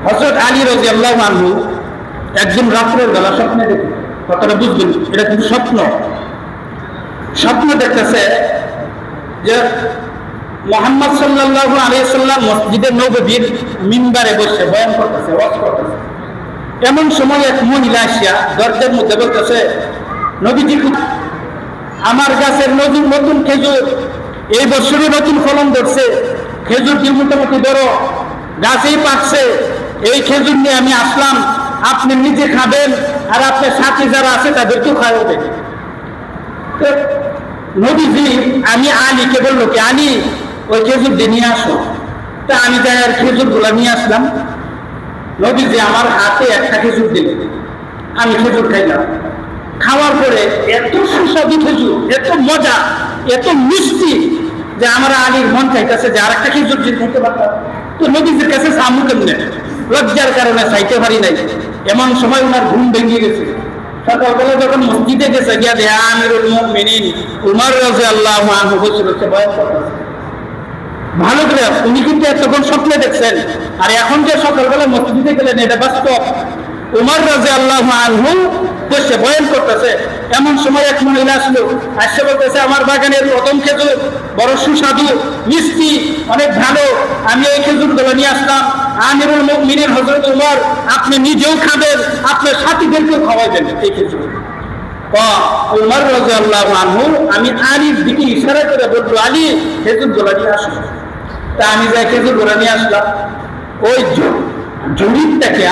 হযরত আলী রাদিয়াল্লাহু আনহু একদিন রাত্রের বেলা স্বপ্নে দেখে, কথাটা বুঝবেন, এটা কিন্তু স্বপ্ন দেখতেছে যে মুহাম্মদ সাল্লাল্লাহু আলাইহি সাল্লাম মসজিদে নববীর মিম্বারে বসে বয়ান করতেছে, ওয়াজ করতেছে। এমন সময় এক মহিলা আসিয়া দরজার মধ্যে বলতেছে, নবীজি, আমার গাছের নতুন খেজুর এই বছরে নতুন ফলন ধরছে, খেজুরটি মোটামুটি বড়, গাছেই পাকছে, এই খেজুর নিয়ে আমি আসলাম, আপনি নিজে খাবেন আর আপনার সাথী যারা আছে তাদেরকেও খাওয়াবেন। নবীজি আমি আলীকে বললো কি, আলী ওই খেজুর দিয়ে নিয়ে আসো। তা আমি যাই আর খেজুর গুলা নিয়ে আসলাম। নবীজি আমার হাতে একটা খেজুর দিলেন, আমি খেজুর খাইলাম। খাওয়ার পরে এত সুস্বাদু খেজুর, এত মজা, এত মিষ্টি যে আমার আলীর মন চাইতেছে যে আর একটা খেজুর যদি খাইতে পারতাম। তো নবীজির কাছে সামু কেমনে, লজ্জার কারণে চাইতে পারি নাই। এমন সময় ওনার ঘুম ভেঙে গেছে। সকালবেলা যখন মসজিদে গেছে, গিয়া দেয়া আমিরুল মুমিনিন উমর রাদিয়াল্লাহু আনহু বসে বয়ান করতেছে। ভালো করে, উনি কিন্তু তখন স্বপ্নে দেখছেন, আর এখন যে সকালবেলা মসজিদে গেলেন এটা বাস্তব। উমর রাদিয়াল্লাহু আনহু বসে বয়ান করতেছে। এমন সময় এক মহিলা আসলো, আসছে বলতেছে, আমার বাগানের প্রথম খেজুর বড় সুস্বাদু, মিষ্টি, অনেক ভালো, আমি এই খেজুরগুলো নিয়ে আসলাম। আমিরুল মুমিনিন হযরত উমর, আপনি নিজেও খাবেন, আপনার সাথীদেরকেও খাওয়াবেন এই খেজুর। উমর রাদিয়াল্লাহু আনহু আমি আলীর দিকে ইশারা করে বলল, আলী খেজুরগুলো নিয়ে আসো। তা আমি যাই খেজুরগুলো নিয়ে আসলাম। ওই জরিপটাকে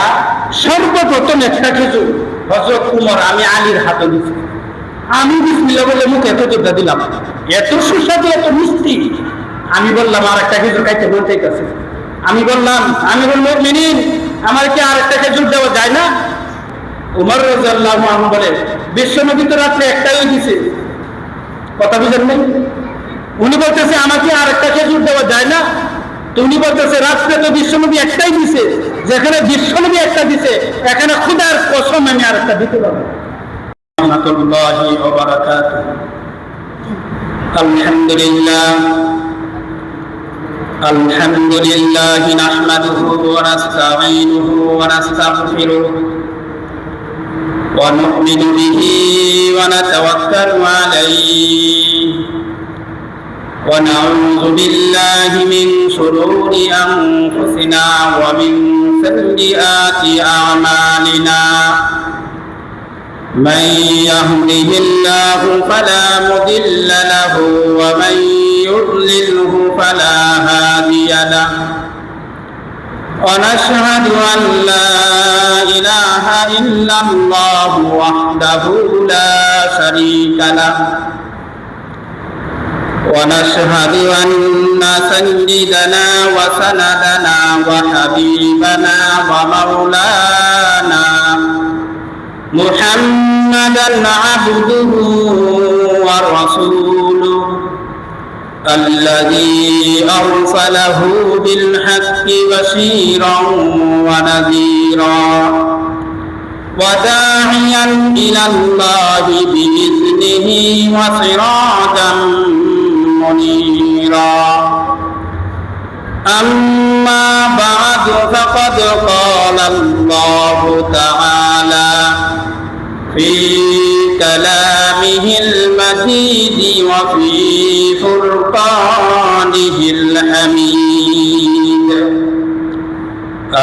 সর্বপ্রথম একটা খেজুর হযরত উমর আমি আলীর হাতে দিচ্ছি। আমি বিসমিল্লাহ বলে মুখে খেজুরটা দিলাম, এত সুস্বাদু, এত মিষ্টি। আমি বললাম আর একটা খেজুর খাইতে বলতে গেছে। আমি বললাম, আমিরুল মুমিনিন, আমার কি আর একটা খেজুর দেওয়া যায় না? উমর রাদিয়াল্লাহু আনহু বলে, বিশ্বনবী তো রাত্রে একটাই দিছে। কথা বুঝেন নাই? উনি বলতেছে আমাকে আর একটা খেজুর দেওয়া যায় না। তো উনি বলতেছে রাত্রে তো বিশ্বনবী একটাই দিছে, যেখানে বিশ্বনবী একটা দিছে এখানে খোদার কসম আমি আর একটা দিতে পারবো। রাহমাতুল্লাহি ওয়া বারাকাতুহু। আলহামদুলিল্লাহ নাহমাদুহু ওয়া নাস্তাঈনুহু ওয়া নাস্তাগফিরুহু ওয়া নু'মিনু বিহি ওয়া নাতাওয়াক্কালু আলাইহি ওয়া নাউযু বিল্লাহি মিন শুরুরি আনফুসিনা ওয়া মিন সাইয়্যাতি আ'মালিনা। من يهده الله فلا مضل له ومن يضلله فلا هادي له ونشهد أن لا إله إلا الله وحده لا شريك له ونشهد أن سيدنا وسندنا وحبيبنا ومولانا محمدا عبده ورسوله الذي أرسله بالحق بشيرا ونذيرا وداعيا إلى الله بإذنه وسراجا منيرا. أما بعد فقد قال الله تعالى في كلامه المجيد وفي فرقانه الحميد.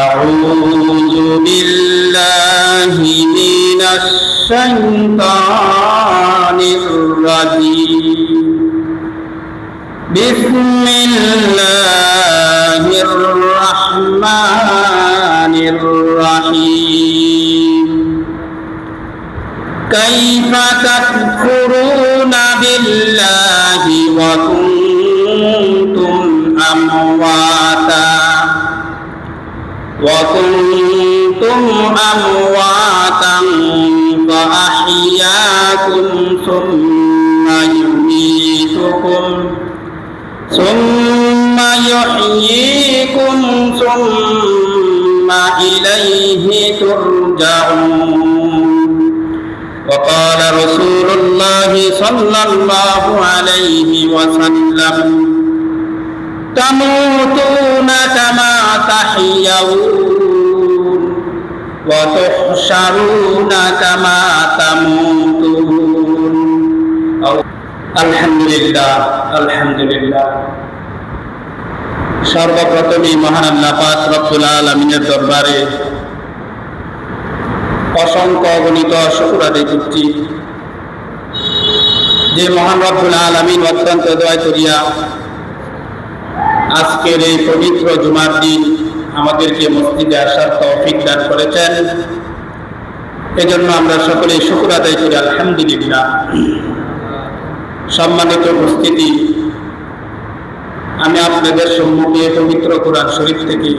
أعوذ بالله من الشيطان الرجيم. بسم الله الرحمن الرحيم. كيف تكفرون بالله وكنتم أمواتا فأحياكم ثم يحييكم ثم إليه ترجعون. وقال رسول الله صلى الله عليه وسلم تموتون كما تحيون ওয়া তুহশারুনা কামা তামুতুন। আলহামদুলিল্লাহ, আলহামদুলিল্লাহ। সর্বপ্রথমে মহান আল্লাহ পাক রব্বুল আলামিনের দরবারে অসংখ্য অগণিত শুকর আদায় করছি, যে মহান রব্বুল আলামিন অত্যন্ত দয়া করিয়া আজকের এই পবিত্র জুমার দিন আমাদেরকে মসজিদে আসার তৌফিক দান করেছেন। এজন্য আমরা সকলে শুকর আদায় করি, আলহামদুলিল্লাহ। সম্মানিত উপস্থিতি, আমি আপনাদের সম্মুখে পবিত্র কোরআন শরীফ থেকে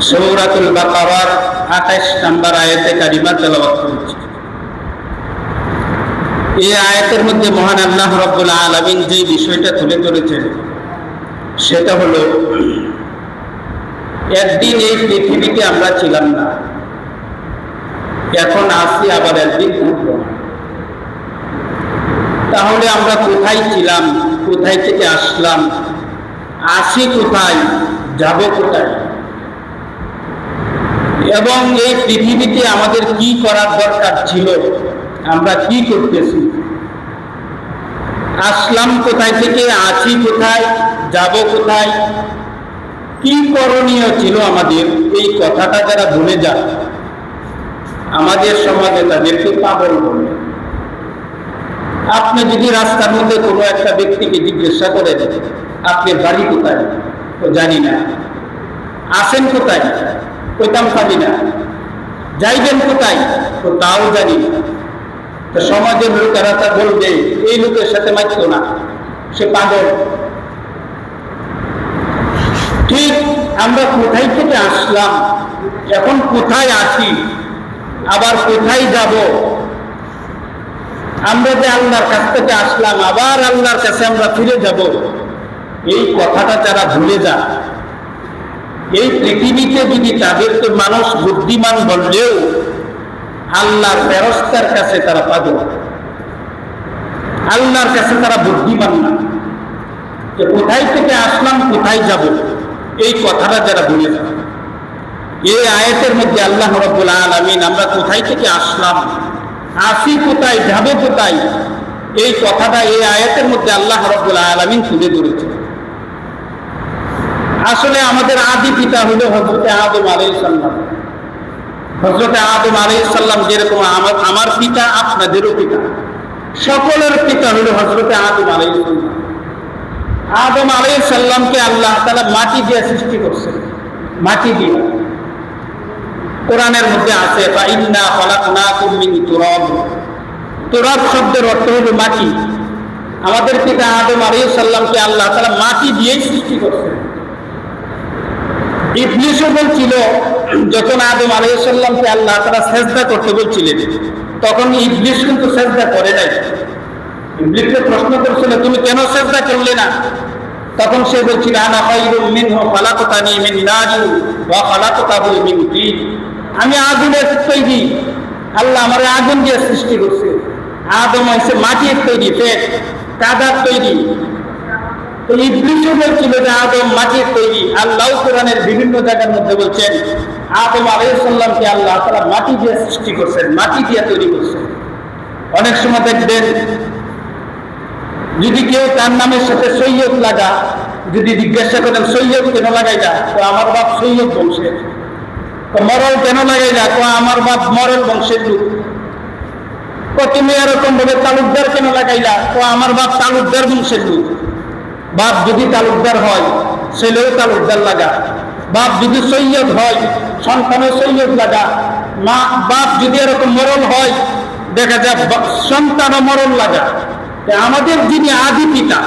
সূরাতুল বাকারার 28 নম্বর আয়াতে কারিমা তেলাওয়াত করছি। এই আয়াতের মধ্যে মহান আল্লাহ রাব্বুল আলামিন যে বিষয়টা তুলে ধরেছেন সেটা হলো, একদিন এই পৃথিবীতে আমরা ছিলাম না, এখন আসি, আবার একদিন থাকবো। তাহলে আমরা কোথায় ছিলাম, কোথায় থেকে আসলাম, আসি কোথায়, যাব কোথায়, এবং এই পৃথিবীতে আমাদের কি করার দরকার ছিল, আমরা কি করতেছি, আসলাম কোথায় থেকে, আছি কোথায়, যাব কোথায়, কি করণীয় ছিল আমাদের, এই কথাটা যারা ভুলে যায় আমাদের সমাজে তাদেরকে পাগল বলে। আপনি যদি রাস্তার মধ্যে কোনো একটা ব্যক্তিকে জিজ্ঞাসা করেন আপনার বাড়ি কোথায়, তো জানি না। আসেন কোথায়, কোথাও পাবি না। যাইবেন কোথায়, তো তাও জানি না। তো সমাজের লোকেরা তা বলবে এই লোকের সাথে মাইতো না, সে পাগল। ঠিক আমরা কোথায় থেকে আসলাম, এখন কোথায় আছি, আবার কোথায় যাব, আমরা যে আল্লাহর কাছ থেকে আসলাম আবার আল্লাহর কাছে আমরা ফিরে যাব, এই কথাটা যারা ভুলে যায়, এই পৃথিবীতে যদি তাদেরকে মানুষ বুদ্ধিমান বললেও আল্লাহর ফেরেশতার কাছে তারা পাগল, আল্লাহর কাছে তারা বুদ্ধিমান না। যে কোথায় থেকে আসলাম, কোথায় যাব, এই কথাটা যারা ভুলে যায়। এই আয়াতের মধ্যে আল্লাহ রাব্বুল আলামিন আমরা কোথায় থেকে আসলাম, আসি কোথায়, যাবে কোথায়, এই কথাটা এই আয়াতের মধ্যে আল্লাহ রাব্বুল আলামিন তুলে ধরেছেন। আসলে আমাদের আদি পিতা হলো হযরতে আদম আলাইহিস সালাম। হযরতে আদম আলাইহিস সালাম যেরকম আমার পিতা, আপনাদেরও পিতা, সকলের পিতা হলো হযরতে আদম আলাইহিস সালাম। আদম আলাইহিস সালামকে আল্লাহ তাআলা মাটি দিয়ে সৃষ্টি করেছেন, মাটি দিয়ে। কোরআনের মধ্যে আছে ফাইন্না খালাকনাকুম মিন তুরাব। তুরাব শব্দের অর্থ হলো মাটি। আমাদের পিতা আদম আলাইহিস সালামকে আল্লাহ তাআলা মাটি দিয়ে সৃষ্টি করেছেন। ইবলীসও বলছিল, যখন আদম আলাইহিস সালামকে আল্লাহ তাআলা সিজদা করতে বলছিলেন, তখন ইবলীস কিন্তু সিজদা করে নাই। ইবলীসকে প্রশ্ন করেছিল, তুমি কেন সিজদা করলে না? তখন সে বলছিল, আনা খায়রুম মিনহু খালাকতানি মিন নারিন ওয়া খালাকতাহু মিন তিন। আমি আগুনের তৈরি, আল্লাহ আমার আগুন দিয়ে সৃষ্টি করছে, আদম হয়েছে মাটির তৈরি, পেট কাদার তৈরি। তো ইবলীসও বলছিল যে আদম মাটির তৈরি। আল্লাহ কোরআনের বিভিন্ন জায়গার মধ্যে বলছেন আদম আলাইহিস সালামকে আল্লাহ তাআলা মাটি দিয়ে সৃষ্টি করছেন, মাটি দিয়ে তৈরি করছেন। অনেক সময় দেখবেন যদি কেউ তার নামের সাথে সৈয়দ লাগা, যদি জিজ্ঞাসা করেন সৈয়দ কেন লাগাইলা, তো আমার বাপ সৈয়দ বংশের। তো মরল কেন লাগাইলা, তো আমার বাপ মরল বংশের লোক। তো তুমি এরকম ভাবে তালুকদার কেন লাগাইলা, তো আমার বাপ তালুকদার বংশের লোক। বাপ যদি তালুকদার হয় ছেলেও তালুকদার লাগা, বাপ যদি সৈয়দ হয় সন্তানও সৈয়দ লাগা, মা বাপ যদি এরকম মরল হয় দেখা যায় সন্তানও মরল লাগা। আমাদের যিনি আদি পিতা,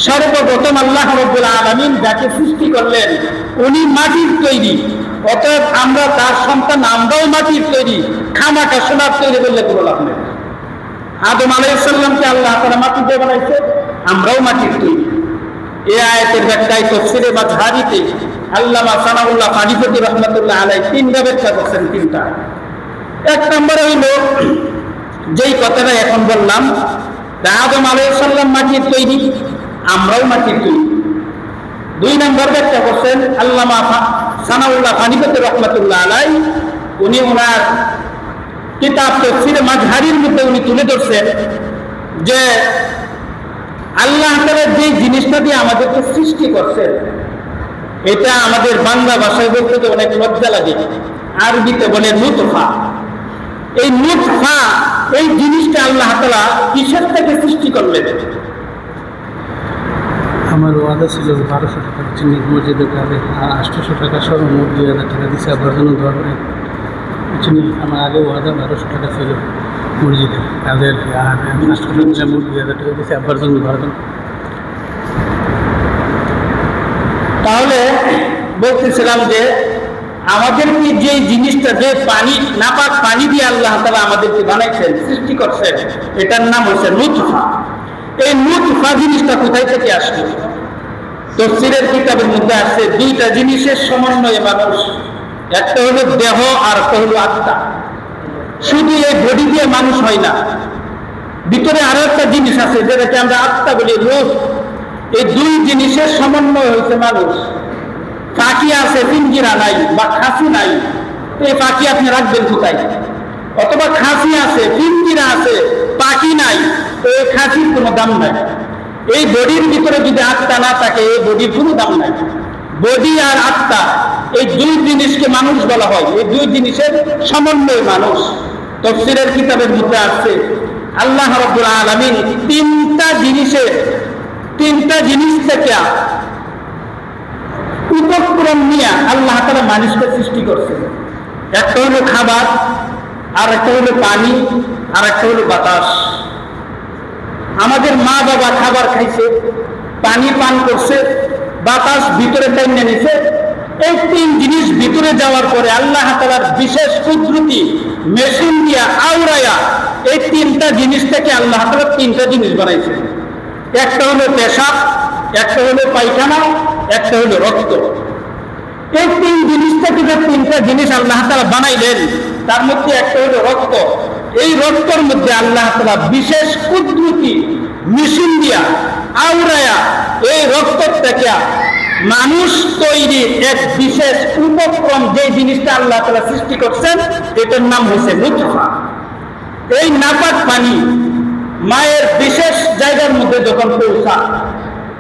সর্বপ্রথম আল্লাহ রাব্বুল আলামিন যাকে সৃষ্টি করলেন উনি মাটির তৈরি, অতএব আমরা তার সন্তান, আমরাও মাটির তৈরি। খামাখা সোনার তৈরি করলে কোনো লাভ নেই। আদম আলাইহিস সালামকে আল্লাহ তাআলা মাটি দিয়ে বানাইছে, আমরাও মাটির তৈরি। এই আয়াতের ব্যাখ্যায় তাফসীরে মাযহারিতে আল্লামা সানাউল্লাহ ফারিদী রাহমাতুল্লাহ আলাইহি তিনটা ব্যাখ্যা করেছেন, তিনটা। এক নম্বরে হইল যেই কথাটা এখন বললাম, আদম আলাইহিস সালাম মাটির তৈরি, আমরাও মাটির তৈরি। দুই নম্বর ব্যাখ্যা করছেন আল্লামা সানাউল্লাহ ফারিদী রাহমাতুল্লাহ আলাইহি, উনি ওনার কিতাব তাফসীরে মাজহারির মধ্যে উনি তুলে ধরছেন যে আল্লাহ তাআলা যে জিনিসটা দিয়ে আমাদেরকে সৃষ্টি করছেন, এটা আমাদের বাংলা ভাষায় বলতে তো অনেক লজ্জা লাগে। আরবিতে বলে নুতফা। এই নুতফা, এই জিনিসটা আল্লাহ তাআলা কিসের থেকে সৃষ্টি করলেন? আমার ওয়াদা ছিল 1200 টাকা চিনি মসজিদে কাজে, আর 800 টাকা সহ মোট 2000 টাকা দিচ্ছে। আবার জন্য ধরবে চিনি আমার আগে ওয়াদা 1200 টাকা ছিল মসজিদে কাজের, আর 800 টাকা মোট 2000 টাকা দিচ্ছে। আবার জন্য ধরবেন। তাহলে বলতেছিলাম যে আমাদেরকে যে জিনিসটা, যে পানি, নাপাক পানি দিয়ে আল্লাহ তাআলা আমাদেরকে বানাইছেন, সৃষ্টি করছেন, এটার নাম হচ্ছে নুতফা। এই নুতফা জিনিসটা কোথায় থেকে আসলো? তাফসীরের কিতাবের মধ্যে আছে দুইটা জিনিসের সমন্বয়ে মানুষ, একটা হলো দেহ আর একটা হলো আত্মা। শুধু এই বডি দিয়ে মানুষ হয় না, ভিতরে আরো একটা জিনিস আছে যেটাকে আমরা আত্মা বলি, রূহ। এই দুই জিনিসের সমন্বয় হয়েছে মানুষ। পাখি আছে, পিঞ্জিরা নাই বা খাসি নাই, এই পাখি আপনি রাখবেন কোথায়? অথবা খাসি আছে, পিঞ্জিরা আছে, পাখি নাই, এই খাসির কোনো দাম নাই। এই বডির ভিতরে যদি আত্মা না থাকে, এই বডির কোনো দাম নাই। বডি আর আত্মা, এই দুই জিনিসকে মানুষ বলা হয়। এই দুই জিনিসের সমন্বয় মানুষ। তাফসীরের কিতাবের মধ্যে আছে আল্লাহ রাব্বুল আলামিন তিনটা জিনিস থেকে উপক্রম নিয়ে আল্লাহ তাআলা মানুষকে সৃষ্টি করছেন। একটা হলো খাবার, আর একটা হলো পানি, আর একটা হলো বাতাস। আমাদের মা বাবা খাবার খাইছে, পানি পান করছে, বাতাস ভিতরে টেনে নিছে। এই তিন জিনিস ভিতরে যাওয়ার পরে আল্লাহ তাআলার বিশেষ কুদরতি মেশিন দিয়া আওড়ায়া এই তিনটা জিনিস থেকে আল্লাহ তাআলা তিনটা জিনিস বানাইছে। একটা হলো পেশাব, একটা হলো পায়খানা, একটা হলো রক্ত। এই তিন জিনিস থেকে যে তিনটা জিনিস আল্লাহ তাআলা বানাইলেন, তার মধ্যে একটা হলো রক্ত। এই রক্তের মধ্যে আল্লাহ তাআলা বিশেষ কুদরতি মেশিন দিয়া আওড়ায়া এই রক্ত থেকে মানুষ তৈরি এক বিশেষ উপক্রম, যে জিনিসটা আল্লাহ তাআলা সৃষ্টি করছেন, এটার নাম হচ্ছে নুতফা। এই নাপাক পানি মায়ের বিশেষ জায়গার মধ্যে যখন পৌঁছা,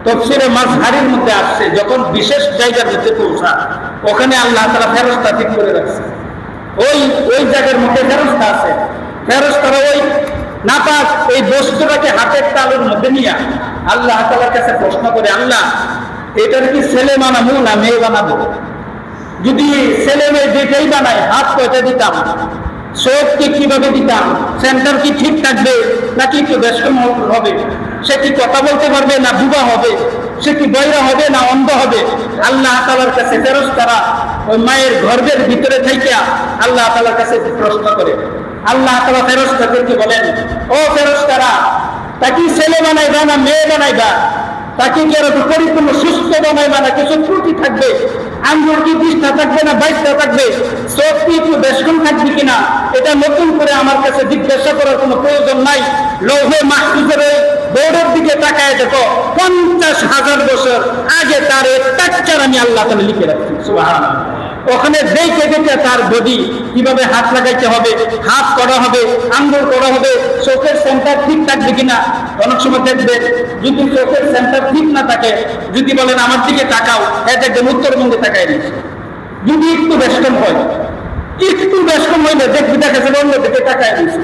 তাফসীরে মাজহারির মধ্যে আসছে, যখন বিশেষ জায়গার মধ্যে পৌঁছা, ওখানে আল্লাহ তাআলা ফেরেশতা ঠিক করে রাখছে। ওই জায়গার মধ্যে ফেরেশতা আছে। ফেরেশতারা ওই নাপাক এই বস্তুটাকে হাতের তালুর মধ্যে নিয়ে আল্লাহ তাআলার কাছে প্রশ্ন করে, আল্লাহ এটার কি ছেলে বানাবো না মেয়ে বানাবো? যদি ছেলে মেয়ে যেটাই বানায়, হাত কয়টা দিতাম, চোখ কি কিভাবে দিতাম, সেন্টার কি ঠিক থাকবে নাকি একটু বেশম হবে, সে কি কথা বলতে পারবে না বুবা হবে, সে কি বয়রা হবে না অন্ধ হবে? আল্লাহ তাআলার কাছে ফেরেশতারা ওই মায়ের গর্ভের ভিতরে থেকে আল্লাহ তাআলার কাছে প্রশ্ন করে। আল্লাহ তাআলা ফেরেশতাদেরকে বলেন, ও ফেরেশতারা, তাকে ছেলে বানাইবা না মেয়ে বানাইবা? তাকে কি আর পরিপূর্ণ সুস্থ বানাইবা না কিছু ত্রুটি থাকবে? আঙ্গুর কি বিষ্ঠা থাকবে না বাইশটা থাকবে? চোখ কি একটু বেশকম থাকবে কিনা? এটা নতুন করে আমার কাছে জিজ্ঞাসা করার কোনো প্রয়োজন নাই। লৌহে মাহফুজের বোর্ডের দিকে তাকায় দেখো, 50,000 বছর আগে তার স্ট্রাকচার আমি আল্লাহ তাআলা লিখে রাখছি। সুবহানাল্লাহ। ওখানে দেখে দেখে তার বডি কিভাবে হাত লাগাইতে হবে, হাত করা হবে, আঙ্গুল করা হবে, চোখের সেন্টার ঠিক থাকবে কিনা। অনেক সময় দেখবে যদি চোখের সেন্টার ঠিক না থাকে, যদি বলেন আমার দিকে তাকাও, এটা একদম উত্তরবঙ্গে তাকায় দিচ্ছে। যদি একটু বেশকম হয়, একটু বেশকম হইলে দেখবি দেখা যাবে অন্য দিকে তাকায় দিচ্ছে।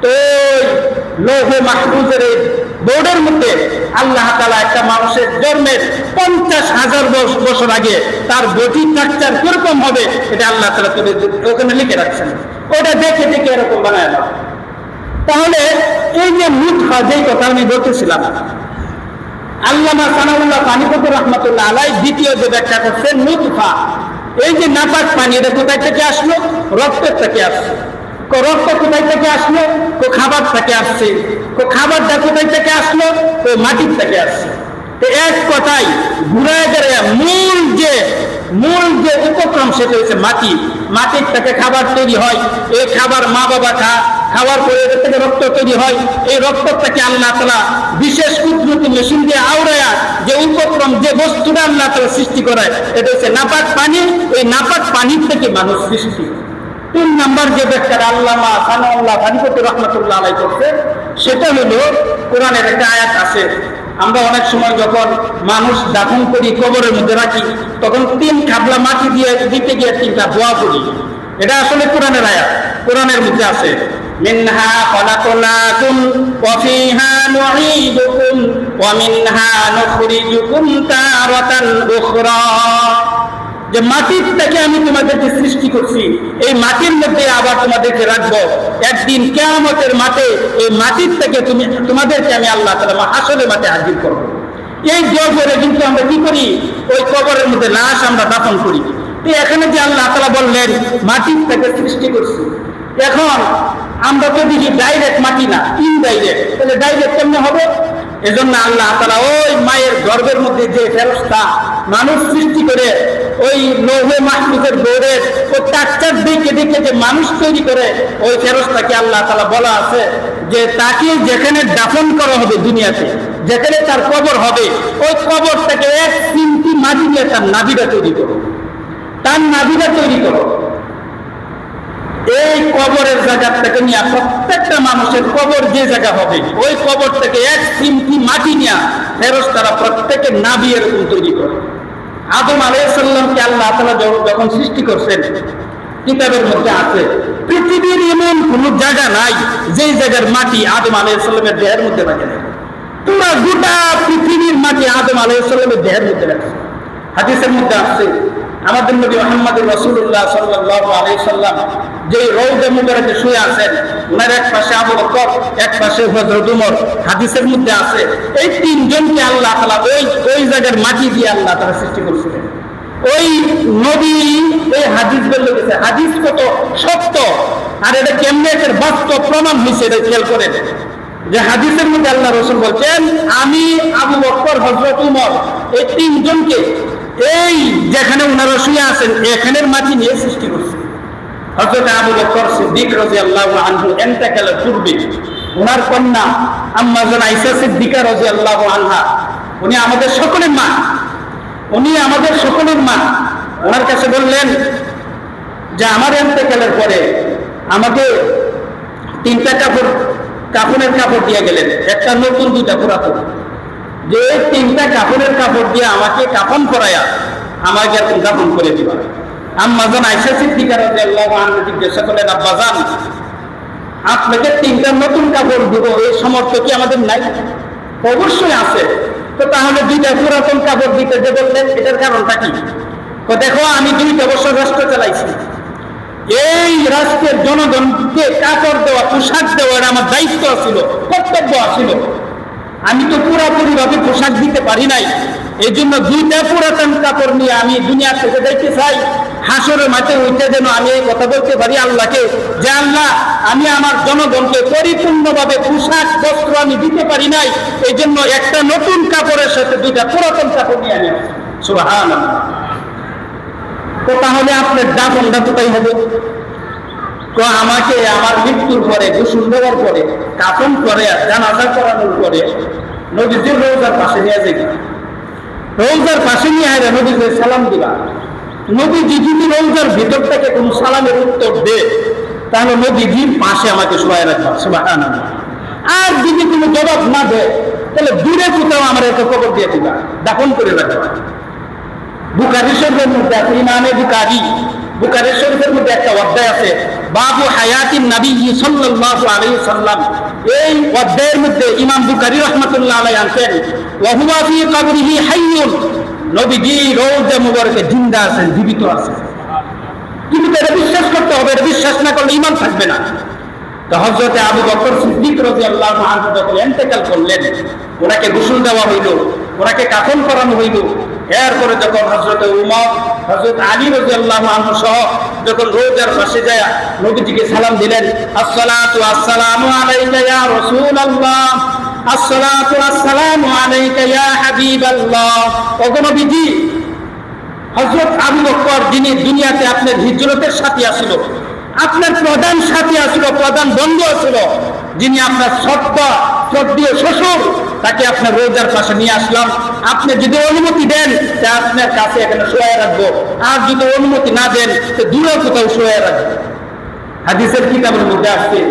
তো লৌহে মাহফুজের বোর্ডের মধ্যে আল্লাহ তাআলা একটা মানুষের জন্মের 50,000 বছর আগে তার বডি স্ট্রাকচার কিরকম হবে এটা আল্লাহ তাআলা ওখানে লিখে রাখছেন। ওটা দেখে দেখে এরকম বানায় না। তাহলে এই যে নুতফা, যেই কথা আমি বলতেছিলাম, আল্লামা সানাউল্লাহ পানিপতি রহমাতুল্লাহ আলাইহি দ্বিতীয় যে ব্যাখ্যা করছেন, নুতফা এই যে নাপাক পানি, এটা কোথায় থেকে আসলো? রক্তের থেকে আসছে। রক্ত কোথায় থেকে আসলো? খাবার থেকে আসছে। খাবারটা কোথায় থেকে আসলো? মাটির থেকে আসছে। তো এক কথায় ঘুরায় গেলে মূল যে উপক্রম সেটা হচ্ছে মাটি। মাটির থেকে খাবার তৈরি হয়। এই খাবার মা বাবা খাওয়ার পরে এর থেকে রক্ত তৈরি হয়। এই রক্ত থেকে আল্লাহ তাআলা বিশেষ কুদরতি মেশিন দিয়ে আওড়ায়া যে উপক্রম, যে বস্তুটা আল্লাহ তাআলা সৃষ্টি করায়, এটা হচ্ছে নাপাক পানি। এই নাপাক পানির থেকে মানুষ সৃষ্টি। তিন নাম্বার যে ব্যাখ্যাটা আল্লামা সানাউল্লাহ ফানিপতি রহমাতুল্লাহ আলাইহি করছেন সেটা হলো কোরআনের একটা আয়াত আছে। আমরা অনেক সময় যখন মানুষ দাফন করি, কবরের মধ্যে রাখি, তখন তিন খাবলা মাটি দিয়ে দিতে গিয়ে তিনটা দোয়া করি। এটা আসলে কোরআনের আয়াত, কোরআনের মধ্যে আছে। মিনহা খলাকনাকুম ওয়া ফিহা নুঈদুকুম ওয়া মিনহা নুখরিজুকুম তারাতান উখরা। যে মাটির থেকে আমি তোমাদেরকে সৃষ্টি করছি, এই মাটির মধ্যে আবার তোমাদেরকে রাখবো। একদিন কিয়ামতের মাঠে এই মাটির থেকে তোমাদেরকে আমি আল্লাহ তাআলা হাসরের মাঠে হাজির করবো। এই জোর করে কিন্তু আমরা কি করি, ওই কবরের মধ্যে লাশ আমরা দাফন করি। তো এখানে যে আল্লাহ তাআলা বললেন মাটির থেকে সৃষ্টি করছি, এখন আমরা তো দেখি ডাইরেক্ট মাটি না, ইনডাইরেক্ট। তাহলে ডাইরেক্ট কেমনে হবে? এজন্য আল্লাহ তাআলা ওই মায়ের গর্ভের মধ্যে যে ফেরেশতা মানুষ সৃষ্টি করে, ওই লৌহে মাহফুজের দৌড়ের ওই টাকচার দেখে দেখে যে মানুষ তৈরি করে, ওই ফেরেশতাকে আল্লাহ তাআলা বলা আছে যে তাকে যেখানে দাফন করা হবে দুনিয়াতে, যেখানে তার কবর হবে, ওই কবর থেকে 1 চিমটি মাটি দিয়ে তার নাভিটা তৈরি করো, তার নাভিটা তৈরি করো। এই কবরের জায়গা থেকে নিয়ে প্রত্যেকটা মানুষের কবর যে জায়গা হবে, ওই কবর থেকে 1 চিমটি মাটি নিয়ে ফেরেশতারা প্রত্যেকের নাভি এরকম তৈরি করে। আদম আলাইহিস সালামকে আল্লাহ তাআলা যখন সৃষ্টি করছেন, কিতাবের মধ্যে আছে পৃথিবীর এমন কোন জায়গা নাই যেই জায়গার মাটি আদম আলাইহিস সালামের দেহের মধ্যে লাগে না। পুরো গোটা পৃথিবীর মাটি আদম আলাইহিস সালামের দেহের মধ্যে লাগছে। হাদিসের মধ্যে আছে আমাদের নবী মুহাম্মদ রাসূলুল্লাহ সাল্লাল্লাহু আলাইহি সাল্লাম যে রওজা মুবারকে শুয়ে আছেন, ওনার এক পাশে আবু বকর, এক পাশে হযরত ওমর। হাদিসের মধ্যে আছে এই তিনজনকে আল্লাহ তাআলা ওই জায়গার মাটি দিয়ে আল্লাহ তাআলা সৃষ্টি করেছিলেন। ওই নবী এই হাদিস বলে গেছে, হাদিস কত সত্য, আর এটা কেমনে এর বাস্তব প্রমাণ হয়েছে এটা খেয়াল করেন। যে হাদিসের মধ্যে আল্লাহ রাসূল বলছেন, আমি আবু বকর, হযরত ওমর এই তিনজনকে এই যেখানে ওনারা শুয়ে আছেন এখানের মাটি নিয়ে সৃষ্টি করছে। হযরত আবু বকর সিদ্দিক রাদিয়াল্লাহু আনহু ইন্তেকালের পূর্বে ওনার কন্যা আম্মা জান আয়েশা সিদ্দিকা রাদিয়াল্লাহু আনহা, উনি আমাদের সকলের মা, উনি আমাদের সকলের মা, ওনার কাছে বললেন যে আমার ইন্তেকালের পরে আমাকে 3টা কাফনের কাপড় দিয়ে গেলেন, একটা নতুন 2টা পুরাতন। যে 3টা কাপড়ের কাপড় দিয়ে আমাকে কাফন করায়া আমাকে এখন দাফন করে দিবা। আম্মা জান আয়েশা সিদ্দিকা রাদিয়াল্লাহু আনহা জিজ্ঞাসা করলেন, আব্বা জান আপনাকে 3টা নতুন কাপড় দিব এই সামর্থ্য কি আমাদের নাই? অবশ্যই আছে। তো তাহলে 2টা পুরাতন কাপড় দিতে যে বললেন, এটার কারণটা কি? তো দেখো আমি 2 বছর রাষ্ট্র চালাইছি, এই রাষ্ট্রের জনগণকে কাপড় দেওয়া, পোশাক দেওয়া আমার দায়িত্ব ছিল, কর্তব্য ছিল। আমি তো পুরোপুরি ভাবে পোশাক দিতে পারি নাই, এই জন্য 2টা পুরাতন কাপড় নিয়ে আমি দুনিয়া থেকে যাইতে চাই। হাসরের মাঠে উঠে যেন আমি এই কথা বলতে পারি আল্লাহকে, যে আল্লাহ আমি আমার জনগণকে পরিপূর্ণভাবে পোশাক বস্ত্র আমি দিতে পারি নাই, এই জন্য একটা নতুন কাপড়ের সাথে 2টা পুরাতন কাপড় নিয়ে আমি আসছি। সুবহানাল্লাহ। তো তাহলে আপনার দাফনটা কোথায় হবে? তো আমাকে আমার মৃত্যুর পরে, গোসল দেওয়ার পরে, কাফন করে, জানাজা করানোর পরে নবীজির রওজার পাশে নিয়ে যাবে, রওজার পাশে নিয়ে আয় নবীজির সালাম দিবা। নবীজি যদি রওজার ভিতর থেকে কোনো সালামের উত্তর দেয় তাহলে নবীজির পাশে আমাকে শোয়ায় রাখবা। সুবহানাল্লাহ। আর যদি কোনো জবাব না দেয় তাহলে দূরে কোথাও আমার একটা কবর দিয়ে দিবা, দাফন করে রাখবা। বুখারী শরীফের মধ্যে আছে, ইমামে বুখারী শরীফের মধ্যে একটা অধ্যায় আছে, বাবু হায়াতিন নবী সাল্লাল্লাহু আলাইহি সাল্লাম। এই অধ্যায়ের মধ্যে ইমাম বুখারী রাহমাতুল্লাহ আলাইহি আনছেন, ওয়া হুয়া ফি কবরিহি হাইয়ুন, নবীজি রওজা মুবারকে জিন্দা আছেন, জীবিত আছেন। কিন্তু এটা বিশ্বাস করতে হবে, এটা বিশ্বাস না করলে ঈমান থাকবে না। তো হযরত আবু বকর সিদ্দিক রাদিয়াল্লাহু আনহু যখন ইন্তেকাল করলেন, ওনাকে গোসল দেওয়া হইল, ওনাকে কাফন করানো হইল। এরপরে যখন হযরত উমর, হযরত আলী রাদিয়াল্লাহু আনহু সহ যখন রওজার পাশে যায় নবীজিকে সালাম দিলেন, আসসালাতু আসসালামু আলাইকা ইয়া রাসূলুল্লাহ, আসসালাতু আসসালামু আলাইকা ইয়া হাবিবাল্লাহ। ওগো নবীজি, হযরত আবু বকর যিনি দুনিয়াতে আপনার হিজরতের সাথী আসিল, আপনার প্রধান সাথী আসিল, প্রধান বন্ধু আসিল, যিনি আপনার শ্রদ্ধেয় শ্বশুর, তাকে আপনার রোজার পাশে নিয়ে আসলাম। আপনি যদি অনুমতি দেন তা আপনার কাছে এখানে শোয়া রাখবো, আর যদি অনুমতি না দেন তো দূরে কোথাও শোয়া রাখবো। হাদিসের কিতাবের মধ্যে আসছে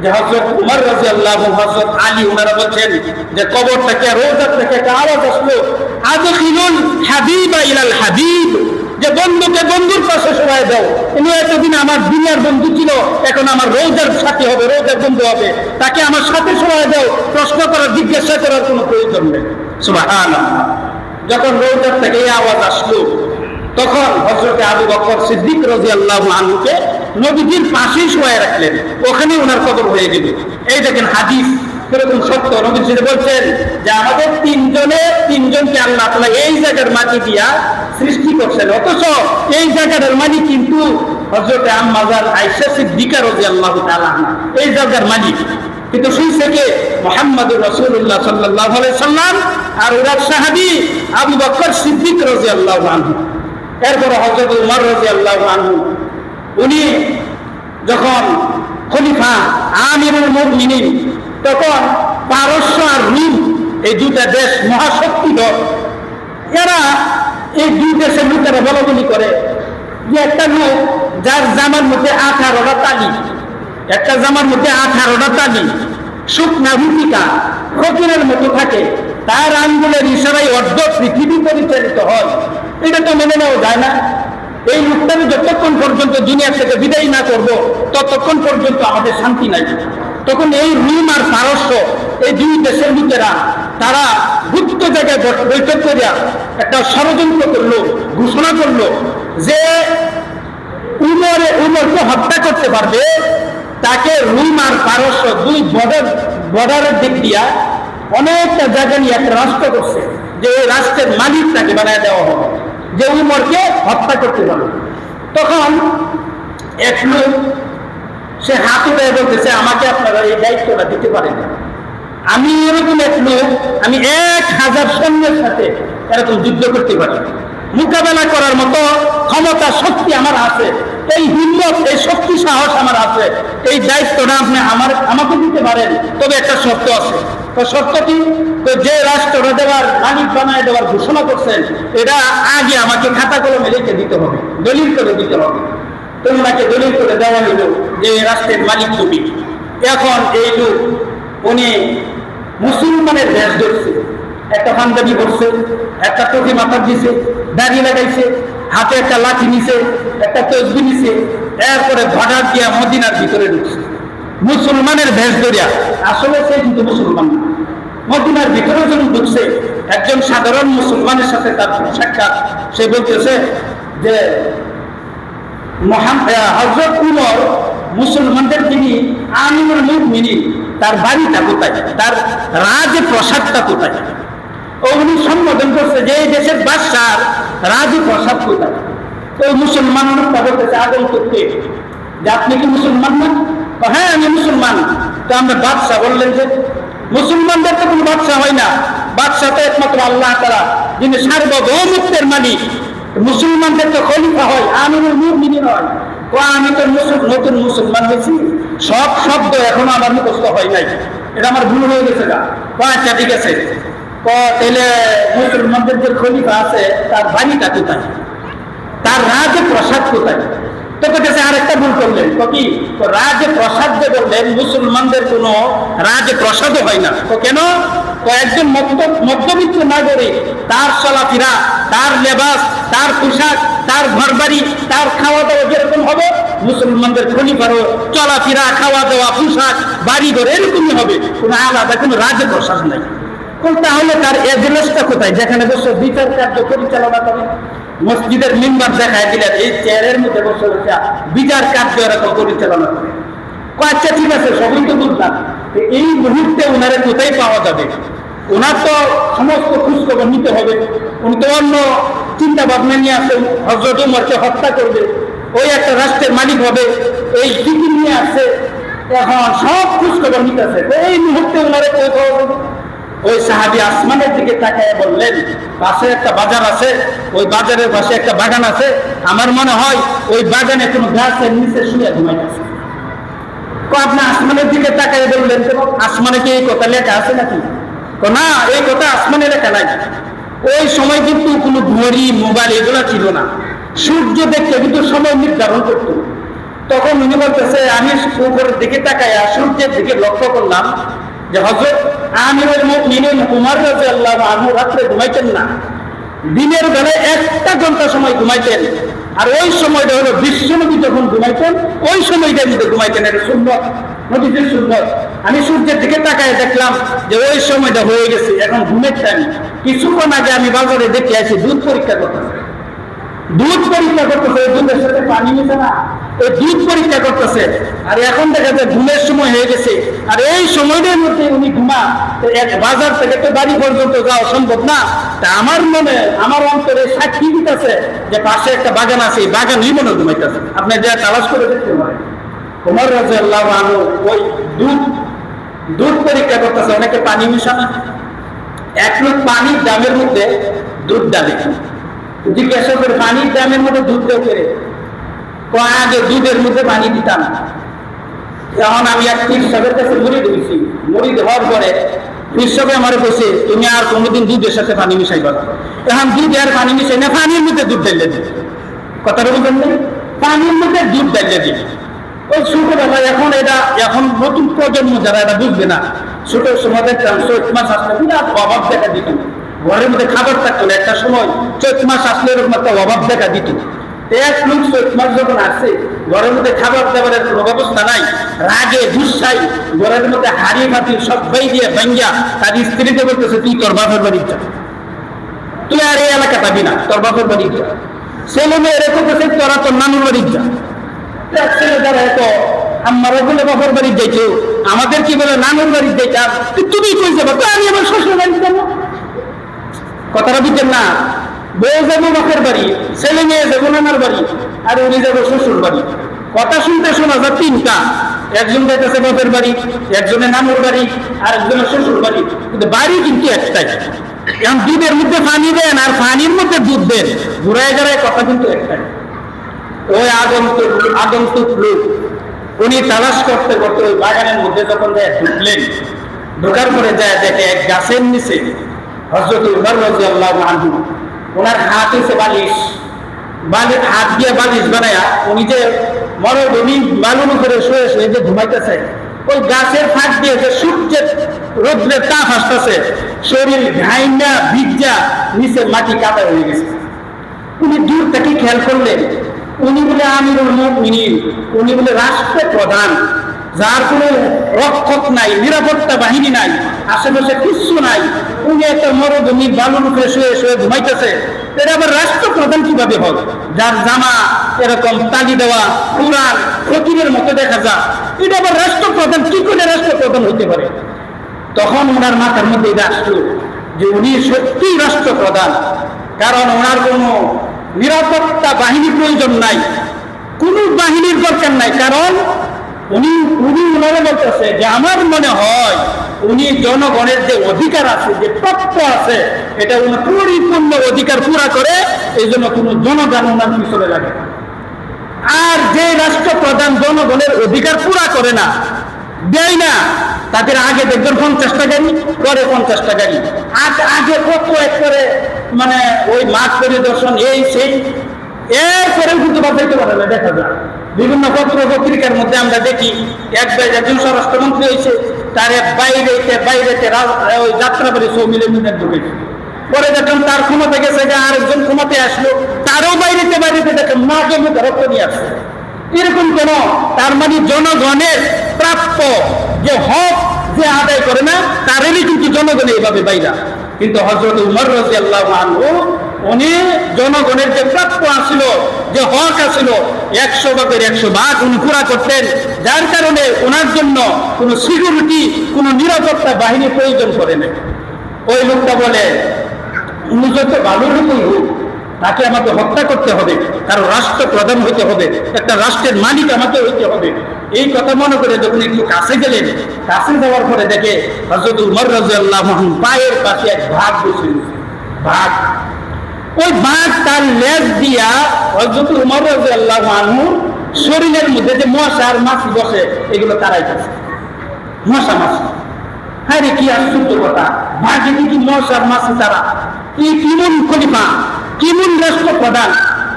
যে হযরত উমর রাদিয়াল্লাহু আনহু, হযরত আলী, ওনারা বলছেন যে কবর থেকে, রওজা থেকে একটা আওয়াজ আসলো, আদখিলুল হাবিবা ইলাল হাবিব, যে বন্ধুকে বন্ধুর পাশে সরায় দাও। ইনি এতদিন আমার দুনিয়ার বন্ধু ছিল, এখন আমার রওজার সাথী হবে, রওজার বন্ধু হবে, তাকে আমার সাথে সরায় দাও। প্রশ্ন করার, জিজ্ঞাসা করার কোনো প্রয়োজন নেই। সুবহানাল্লাহ। যখন রওজার থেকে এই আওয়াজ আসলো, তখন হযরত আবু বকর সিদ্দিক রাদিয়াল্লাহু আনহুকে নবীজির পাশেই শোয়ায় রাখলেন, ওখানে ওনার কবর হয়ে গেল। এই দেখেন হাদিস এরকম সত্য। নবীজি বলছেন যে আমাদের তিনজনকে আল্লাহ তাআলা এই জায়গার মাটি দিয়া সৃষ্টি করছেন, অথচ এই জায়গার মালিক কিন্তু হযরত আম্মা জান আয়েশা সিদ্দিকা রাদিয়াল্লাহু তাআলা এই জায়গার মালিক, কিন্তু সেই থেকে মুহাম্মদুর রাসূলুল্লাহ সাল্লাল্লাহু আলাইহি সাল্লাম আর ওনার সাহাবী আবু বকর সিদ্দিক রাদিয়াল্লাহু আনহু। এরপরে হযরত উমর রাদিয়াল্লাহু আনহু, উনি যখন খলিফা আমিরুল মুমিনিন, তখন পারস্য আর রোম এই দুইটা দেশ মহাশক্তি দল, এরা এই দুই দেশের লোকেরা বলাবলি করে যে একটা লোক যার জামার মধ্যে 18টা তালি, একটা জামার মধ্যে 18টা তালি, শুকনা রুটিকা ফকিরের মতো থাকে, তার আঙ্গুলের ইশারায় অর্ধ পৃথিবী পরিচালিত হয়। এটা তো মেনে নেওয়া যায় না। এই লোকটাকে যতক্ষণ পর্যন্ত দুনিয়া থেকে বিদায় না করব, ততক্ষণ পর্যন্ত আমাদের শান্তি নাই। তখন এই রোম আর পারস্য এই দুই দেশের লোকেরা তারা গুপ্ত জায়গায় বৈঠক করিয়া একটা ষড়যন্ত্র করলো, ঘোষণা করলো যে উমরকে হত্যা করতে পারবে তাকে রোম আর পারস্য দুই বর্ডারের দিক দিয়া অনেকটা জায়গা নিয়ে একটা রাষ্ট্র করছে, যে এই রাষ্ট্রের মালিক তাকে বানায় দেওয়া হবে, যে উমরকে হত্যা করতে পারবে। তখন এক লোক সে হাত উঠে বলতেছে, আমাকে আপনারা এই দায়িত্বটা দিতে পারেন না। আমি এরকম এক লোক, আমি 1000 সৈন্যের সাথে এরকম যুদ্ধ করতে পারি, মোকাবেলা করার মতো ক্ষমতা শক্তি আমার আছে, এই হিম্মত, এই শক্তি সাহস আমার আছে। এই দায়িত্বটা আপনি আমাকে দিতে পারেন, তবে একটা শর্ত আছে। তো শর্তটি, তো যে রাষ্ট্রটা দেওয়ার, মালিক বানায় দেওয়ার ঘোষণা করছেন, এটা আগে আমাকে খাতা কলমে লিখে দিতে হবে, দলিল করে দিতে হবে। তো ওনাকে দলিল করে দেওয়া হইল যে রাষ্ট্রের মালিক তুমি। এখন এই লোক, উনি মুসলমানের বেশ ধরছে, একটা পাঞ্জাবি পরছে, একটা টুপি মাথা দিছে, দাড়ি লাগাইছে, হাতে একটা লাঠি নিছে, একটা তসবি নিছে, এরপরে ভোটার দিয়া মদিনার ভিতরে ঢুকছে মুসলমানের বেশ ধরিয়া। আসলে সে কিন্তু মুসলমান না। মদিনার ভিতরে যখন ঢুকছে, একজন সাধারণ মুসলমানের সাথে তার সাক্ষাৎ, সে বলতেছে যে হযরত উমর মুসলমানদের যিনি আমিরুল মুমিনিন, তার বাড়িটা কোথায়, তার রাজপ্রাসাদটা কোথায়? উনি সম্বোধন করছে যে এই দেশের বাদশার রাজপ্রাসাদ কোথায়। তো মুসলমান বলতেছে আগন্তুককে যে আপনি কি মুসলমান না? হ্যাঁ আমি মুসলমান। তো আমরা বাদশাহ বললেন যে মুসলমানদের তো কোনো বাদশাহ হয় না, বাদশাহ তো একমাত্র আল্লাহ তাআলা, যিনি সার্বভৌমত্বের মালিক। মুসলমানদের তো খলিফা হয়, আমিরুল মুমিনিন হয়। আমি তো নতুন মুসলমান হয়েছি, সব শব্দ এখনো আমার মুখস্থ হয় নাই, এটা আমার ভুল হয়ে গেছে। আচ্ছা ঠিক আছে, তাহলে মুসলমানদের যে খলিফা আছে তার বাড়িটা কোথায়, তার রাজপ্রাসাদ কোথায়? তো কাছে আরেকটা ভুল করলেন, কি রাজপ্রাসাদ যে বললেন, মুসলমানদের কোনো রাজপ্রাসাদও হয় না। তো কেন? একজন মধ্যবিত্ত নাগরিক, তার চলাফেরা, তার লেবাস, তার পোশাক, তার ঘরবাড়ি, তার খাওয়া দাওয়া যেরকম হবে, মুসলমানদের খলিফারও চলাফেরা, খাওয়া দাওয়া, পোশাক, বাড়ি ঘর এরকমই হবে, কোনো আলাদা কোনো রাজপ্রাসাদ নাই। তাহলে তার এজেন্সটা কোথায়, যেখানে বসে বিচার কার্য পরিচালনা করে? মসজিদের মিম্বার দেখায় দিলেন, এই চেয়ারের মধ্যে বসে বসে বিচার কার্য এরকম পরিচালনা করে। আচ্ছা ঠিক আছে, সবই তো বুঝলাম, এই মুহূর্তে ওনারে কোথায় পাওয়া যাবে? ওনার তো সমস্ত খোঁজখবর নিতে হবে, উনি তো অন্য চিন্তা ভাবনা নিয়ে আসেন, হযরত উমরকে হত্যা করবে, ওই একটা রাষ্ট্রের মালিক হবে, এই টিকি নিয়ে আসছে, এখন সব খোঁজখবর নিতে আসে। এই মুহূর্তে ওনারে কোথায় পাওয়া যাবে? ওই সাহাবী আসমানের দিকে তাকায় বললেন, পাশে একটা বাজার আছে, ওই বাজারের পাশে একটা বাগান আছে, আমার মনে হয় ওই বাগানে কোনো গাছের নিচে শুয়ে ঘুমাইতেছে। আপনি আসমানের দিকে তাকায় বললেন, আসমানে কি এই কথা লেখা আছে নাকি? না, এই কথা আসমানে লেখা নাই। ওই সময় কিন্তু কোনো ঘড়ি, মোবাইল এগুলো ছিল না, সূর্য দেখতে কিন্তু সময় নির্ধারণ করত। তো তখন উনি বলতেছে, আমি উপরের দিকে তাকাইয়া সূর্যের দিকে লক্ষ্য করলাম যে হযরত আমিরুল মুমিনিন উমর রাদিয়াল্লাহু আনহু রাত্রে ঘুমাইতেন না, দিনের বেলায় 1 ঘন্টা সময় ঘুমাইতেন, আর ওই সময়টা হলো বিশ্বনবী যখন ঘুমাইতেন ওই সময়টার মধ্যে ঘুমাইতেন। এটা সুন্নত, নবীজির সুন্নত। আমি সূর্যের দিকে তাকায় দেখলাম যে ওই সময়টা হয়ে গেছে, এখন ঘুমের টাইম। কিছুক্ষণ আগে আমি বাজারে দেখে আছি দুধ পরীক্ষা করতেছে, দুধ পরীক্ষা করতেছে, দুধের সাথে পানি মিশে না, ওই দুধ পরীক্ষা করতেছে। আর এখন দেখা যায় ঘুমের সময় হয়ে গেছে, আর এই সময়টার মধ্যে উনি ঘুমা, এক বাজার থেকে তো বাড়ি পর্যন্ত যাওয়া সম্ভব না। তা আমার মনে, আমার অন্তরে সাক্ষী দিতেছে যে পাশে একটা বাগান আছে, এই বাগানই মনে ঘুমাইতেছে। আপনি যা তালাশ করে দেখতে পারেন, ওমর রাদিয়াল্লাহু আনহু ওই দুধ পরীক্ষা করতেছে, অনেকে পানি মিশানো, এক লোক পানির দামের মধ্যে দুধ ডালে, জিজ্ঞাসা করে পানির দামের মধ্যে দুধ দেও করে, আগে দুধের মধ্যে পানি দিতাম। যেমন আমি এক পীর সাহেবের কাছে মুরিদ হয়েছি, মুরিদ হওয়ার পরে পীর সাহেব আমার বসে, তুমি আর কোনোদিন দুধের সাথে পানি মিশাইবা না। এখন দুধে আর পানি মিশাই না, পানির মধ্যে দুধ ডালিয়ে দিই। কথাটা বুঝলেন না? পানির মধ্যে দুধ ডালিয়ে দিই। ওই ছোটবেলায়, এখন নতুন প্রজন্ম যারা এটা বুঝবে না, ছোট সময় দেখতাম চৈত মাস আসলে বিরাট অভাব দেখা দিত, ঘরের মধ্যে খাবার থাকতো না। একটা সময় চৈত মাস আসলে এরকম একটা অভাব দেখা দিত। এক লোক চৈত মাস যখন আসছে, ঘরের মধ্যে খাবার দাবারের কোনো ব্যবস্থা নাই, রাগে গুসাই ঘরের মধ্যে হাড়ি মাটি সব দিয়ে ভাঙ্গিয়া তার স্ত্রীকে বলতেছে, তুই তোর বাপের বাড়ি যা, তুই আর এই এলাকা পাবি না, তোর বাপের বাড়ি যা। ছেলে মেয়ে রেখে গেছে, তোরা তোর নানুর বাড়ি যা। ছেলে যারা এত আমারও বলে বাপের বাড়ি যাইছো, আমাদের কি বলে নানুর বাড়ি যাইতা, তুমি কই যাবো, তো আমি আমার শ্বশুর বাড়ি যাবো। কথাটা বুঝছেন না? বউ যাবো বাপের বাড়ি, ছেলে মেয়ে যাবো নানার বাড়ি, আর উনি যাবো শ্বশুর বাড়ি। কথা শুনতে শোনা যায় তিনটা, একজন যাইতেছে বাপের বাড়ি, একজনের নানুর বাড়ি, আর একজনের শ্বশুর বাড়ি, কিন্তু বাড়ি কিন্তু একটাই। এখন দুধের মধ্যে পানি দেন আর পানির মধ্যে দুধ দেন, ঘুরায় ঘুরায় কথা কিন্তু একটাই। ওই আগন্তুক লোক উনি তালাশ করতে করতে ওই বাগানের মধ্যে যখন ঢুকলেন, ঢোকার পরে যায় দেখে এক গাছের নিচে হযরত উমর রাদিয়াল্লাহু আনহু, ওনার হাত হচ্ছে বালিশ, হাত দিয়ে বালিশ বানায়া উনি যে মরুভূমি বালুর উপরে শুয়ে শুয়ে যে ঘুমাইতেছে, ওই গাছের ফাঁক দিয়ে যে সূর্যের রৌদ্রের তাপ আসতেছে, শরীর ঘাইনা ভিজা, নিচে মাটি কাদা হয়ে গেছে। উনি দূর থেকে খেয়াল করলেন, উনি বলে আমিরুল মুমিনিন, উনি বলে রাষ্ট্রপ্রধান, যার কোনো রক্ষক নাই, নিরাপত্তা বাহিনী নাই, আশেপাশে কিচ্ছু নাই, উনি একটা মরুভূমি বালুর উপরে শুয়ে শুয়ে ঘুমাইতেছে। এটা আবার রাষ্ট্রপ্রধান কিভাবে হয়, যার জামা এরকম তালি দেওয়া পুরান ফকিরের মতো দেখা যায়, এটা আবার রাষ্ট্রপ্রধান কি করে রাষ্ট্রপ্রধান হইতে পারে? তখন ওনার মাথার মধ্যে এটা আসলো যে উনি সত্যি রাষ্ট্রপ্রধান, কারণ ওনার কোনো নিরাপত্তা বাহিনী প্রয়োজন নাই, কোন বাহিনীর দরকার নাই, কারণ উনি ওনারা বলতেছে যে আমার মনে হয় উনি জনগণের যে অধিকার আছে, যে প্রাপ্য আছে, এটা উনি পরিপূর্ণ অধিকার পুরা করে, এই জন্য কোন জনগণ ওনার পিছনে লাগে। আর যে রাষ্ট্রপ্রধান জনগণের অধিকার পুরা করে না, দেয় না, তাদের আগে দেখবেন 50টা গাড়ি, পরে 50টা গাড়ি, আগে কত এক করে মানে ওই মাঠ পরিদর্শন, এই সেই, এরপরেও কিন্তু বাঁচাইতে পারে না। দেখা যায় বিভিন্ন পত্র পত্রিকার মধ্যে আমরা দেখি একজন স্বরাষ্ট্রমন্ত্রী হয়েছে, তার বাইরেতে ওই যাত্রাবাড়ি সৌমিলের মধ্যে ঢুকেছে, পরে দেখলাম তার ক্ষমতা গেছে, আরেকজন ক্ষমতায় আসলো, তারও বাইরেতে দেখলাম মাকে মুখে রক্ত নিয়ে আসছে। এরকম কেন? তার মানে জনগণের প্রাপ্য যে হক যে আদায় করে না, তারেরই কিন্তু জনগণ এইভাবে বাইরা। কিন্তু হযরত উমর রাদিয়াল্লাহু আনহু উনি জনগণের যে প্রাপ্য আসিল, যে হক আসিল, 100 ভাগের 100 ভাগ উনি পুরা করতেন, যার কারণে ওনার জন্য কোনো সিকিউরিটি, কোনো নিরাপত্তা বাহিনী প্রয়োজন করে না। ওই লোকটা বলে, উনি যত ভালো লোকই হোক, তাকে আমাকে হত্যা করতে হবে, কারণ রাষ্ট্রপ্রধান হইতে হবে, একটা রাষ্ট্রের মালিক আমাকে হইতে হবে। এই কথা মনে করে যখন একটু কাছে গেলেন, কাছে যাওয়ার পরে দেখে হযরত উমর রাদিয়াল্লাহু আনহু পায়ের পাশে এক বাঘ বসে রয়েছে। বাঘ, ওই বাঘ তার লেজ দিয়া হযরত উমর রাদিয়াল্লাহু আনহু শরীরের মধ্যে যে মশা আর মাছি বসে, এগুলো তাড়াইতেছে। মশা মাছি, হ্যাঁ রে, কি আশ্চর্য কথা, বাঘে কি মশা আর মাছি তারা, এই কেমন খলিফা, কেমন রাষ্ট্রপ্রধান।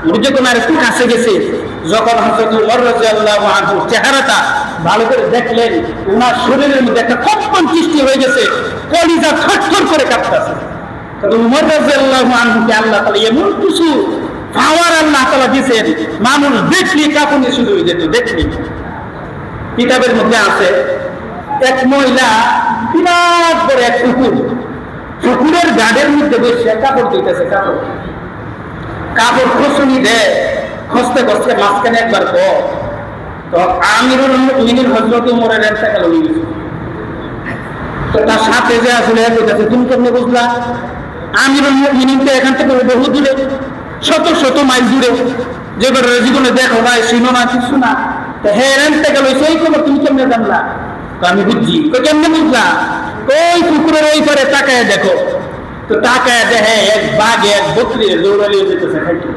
উনি যখন আর একটু কাছে গেছে, যখন হযরত উমর রাদিয়াল্লাহু আনহুর চেহারাটা ভালো করে দেখলেন, ওনার শরীরের মধ্যে একটা কম্পন সৃষ্টি হয়ে গেছে, কলিজা থরথর করে কাঁপতেছে। কারণ উমর রাদিয়াল্লাহু আনহুকে আল্লাহ তাআলা এমন কিছু পাওয়ার আল্লাহ তাআলা দিয়েছেন, মানুষ দেখলি কাঁপুনি শুরু হয়ে যেত। দেখলি কিতাবের মধ্যে আছে, এক মহিলা বিরাট বড় এক পুকুরের গাড়ের মধ্যে বসে কাপড় দিতেছে। কাপড় খসুনি দেয়, খসতে খসতে মাঝখানে একবার তো আমিরুল মুমিনিন হযরত উমরের ইন্তেকাল হয়ে গেছে। তো তার সাথে যে আসলে তুমি কেমনে বুঝলা? আমিরুল মুমিনিন তো এখান থেকে বহু দূরে, শত শত মাইল দূরে, যেগুলো জীবনে দেখো না, শুনো না, কিছু না। তো হ্যাঁ ইন্তেকাল হয়েছে, এই খবর তুমি কেমনে জানলা? তো আমি বুঝছি। তো কেমনে বুঝলা? ওই পুকুরের ওই পারে তাকায় দেখো। তো তাকায় দেখে এক বাঘে এক বকরি দৌড়ালিয়ে যেতেছে খাইতে।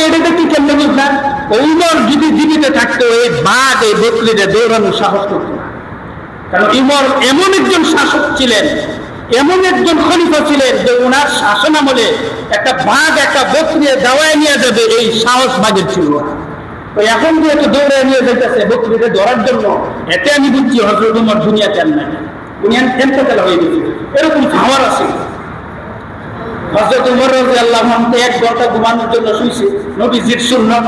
এটা কি কেমনে বুঝলাম? উমর যদি জীবিত থাকতো এই বাঘ এই বকরিরে দৌড়ানোর সাহস করতো না। কারণ উমর এমন একজন শাসক ছিলেন, এমন একজন খলিফা ছিলেন যে ওনার শাসন আমলে একটা বাঘ একটা বকরি দাওয়ায় নিয়ে যাবে এই সাহস বাঘের ছিল না। তো এখন যেহেতু দৌড়ে নিয়ে যেতেছে বকরিরে ধরার জন্য, এতে আমি বুঝছি হযরত উমর দুনিয়া চান না, দুনিয়া ইন্তেকাল হয়ে গেছে। এরকম খাওয়ার আছে। হযরত উমর রাদিয়াল্লাহু আনহু 1 ঘন্টা ঘুমানোর জন্য শুইছে, নবীজির সুন্নাত।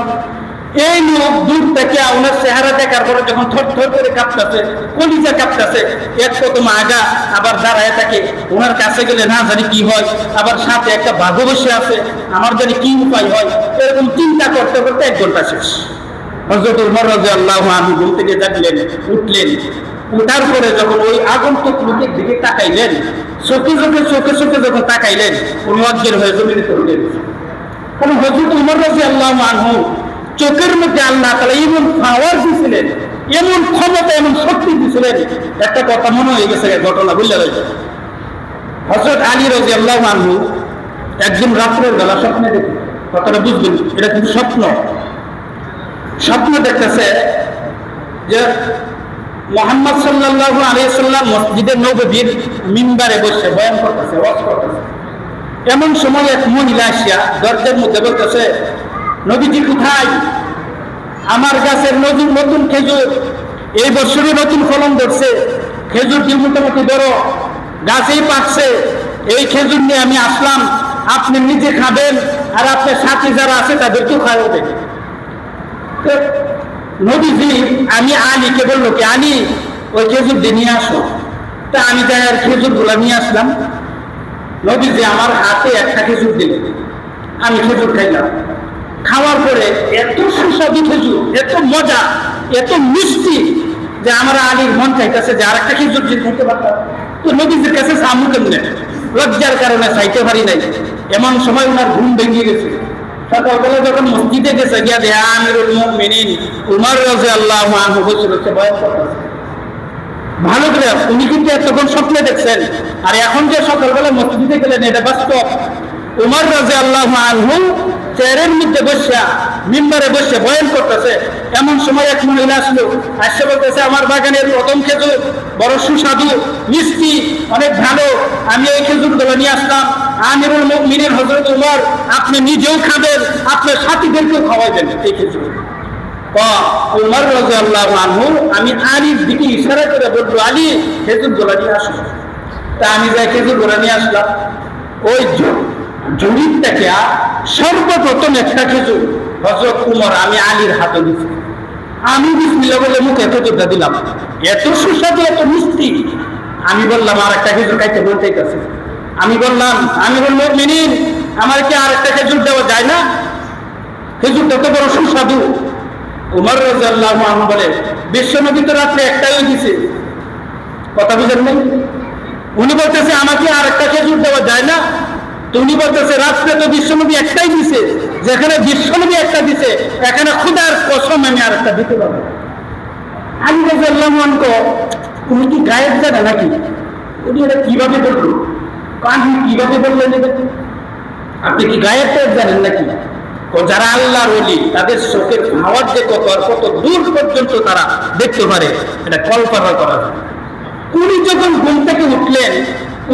এই লোক দূর থেকে ওনার চেহারা দেখার পরে যখন থরথর করে কাঁপতেছে, কলিজা কাঁপতেছে, এক কদম আগা আবার দাঁড়ায় থাকে, ওনার কাছে গেলে না জানি কি হয়, আবার সাথে একটা বাঘও বসে আছে, আমার জানি কি উপায় হয়, এরকম চিন্তা করতে করতে 1 ঘন্টা শেষ। হযরত উমর রাদিয়াল্লাহু আনহু ঘুম থেকে জাগলেন, উঠলেন। উঠার পরে যখন ওই আগন্তুক লোকের দিকে তাকাইলেন, চোখে যখন তাকাইলেন, উনি অজ্ঞান হয়ে জমিনে পড়ে গেলেন। কারণ হযরত উমর রাদিয়াল্লাহু আনহু চোখের মধ্যে আল্লাহ তাআলা এমন পাওয়ার দিয়েছিলেন, এমন ক্ষমতা, এমন শক্তি দিয়েছিলেন, একটা কথা মনে হয়ে গেছে, ঘটনা বললে রয়েছে। হযরত আলী রাদিয়াল্লাহু আনহু একদিন রাত্রের বেলা স্বপ্নে দেখে, কথাটা বুঝবেন, এটা কিন্তু স্বপ্ন দেখতেছে যে মুহাম্মদ সাল্লাল্লাহু আলাইহি ওয়াসাল্লাম মসজিদে নববীর মিম্বারে বসে বয়ান করতেছে, ওয়াজ করতেছে। এমন সময় এক মহিলা আসিয়া দরজার মধ্যে বলতেছে, নবীজি কোথায়? আমার গাছের নতুন খেজুর এই বছরই নতুন ফলন ধরছে, খেজুরটি মোটামুটি বড়, গাছেই পাকছে, এই খেজুর নিয়ে আমি আসলাম, আপনি নিজে খাবেন আর আপনার সাথী যারা আছে তাদেরকেও খাওয়াবেন। নবীজি আমি আলীকে বললো কি, আলী ওই খেজুর দিয়ে নিয়ে আসো। তা আমি যাই আর খেজুর গুলা নিয়ে আসলাম। নবীজি আমার হাতে একটা খেজুর দিল, আমি খেজুর খাইলাম। খাওয়ার পরে এত সুস্বাদু খেজুর, এত মজা, এত মিষ্টি যে আমার আলীর মন চাইতেছে যে আর একটা খেজুর যদি খাইতে পারতাম। তো নবীজির কাছে সামু কেমনে, লজ্জার কারণে চাইতে পারি নাই। এমন সময় ওনার ঘুম ভেঙে গেছে। সকালবেলা যখন মসজিদে গেছে, গিয়া দেখে আমিরুল মুমিনিন উমর রাদিয়াল্লাহু আনহু বসে বয়ান করতেছে। ভালো করে উনি কিন্তু এতক্ষণ স্বপ্নে দেখছেন, আর এখন যে সকালবেলা মসজিদে গেলেন এটা বাস্তব। উমর রাদিয়াল্লাহু আনহু চেয়ারের মধ্যে বসে মিম্বারে বসে বয়ান করতেছে। এমন সময় এক মহিলা আসলো, আসছে বলতেছে, আমার বাগানের প্রথম খেজুর বড় সুস্বাদু, মিষ্টি, অনেক ভালো, আমি এই খেজুরগুলো নিয়ে আসলাম। আমিরুল মুমিনিন হযরত উমর, আপনি নিজেও খাবেন, আপনার সাথীদেরকেও খাওয়াবেন এই খেজুর। উমর রাদিয়াল্লাহু আনহু আমি আলীর দিকে ইশারা করে বলল, আলী খেজুরগুলো নিয়ে আসো। তা আমি যাই খেজুরগুলো নিয়ে আসলাম। ওই জরিপ থেকে সর্বপ্রথম একটা খেজুর হযরত উমর আমি আলীর হাতে দিচ্ছি। আমি বিসমিল্লাহ বলে মুখে খেজুরটা দিলাম, এত সুস্বাদু, এত মিষ্টি। আমি বললাম আর একটা খেজুর খাইতে মন চাইতেছে। আমি বললাম, আমিরুল মুমিনিন আমার কি আর একটা খেজুর দেওয়া যায় না? খেজুরটা তো বড় সুস্বাদু। উমর রাদিয়াল্লাহু আনহু বলে, বিশ্বনবী তো রাত্রে একটাই দিছে। কথা বুঝেন নাই? উনি বলতেছে আমাকে আর একটা খেজুর দেওয়া যায় না। তো উনি বলতেছে রাত্রে তো বিশ্বনবী একটাই দিছে, যেখানে বিশ্বনবী একটা দিছে এখানে খোদার কসম আমি আর একটা দিতে পারবো। আলী রাদিয়াল্লাহু আনহু উনি কি গায়েব জানে নাকি? উনি এটা কিভাবে বললো? আপনি কিভাবে বললেন? আপনি কি গায়েব জানেন নাকি? ও যারা আল্লাহর ওলি তাদের চোখের ভাওয়ার যে কত দূর পর্যন্ত তারা দেখতে পারে, এটা কল্পনা করা যায়। উনি যখন ঘুম থেকে উঠলেন,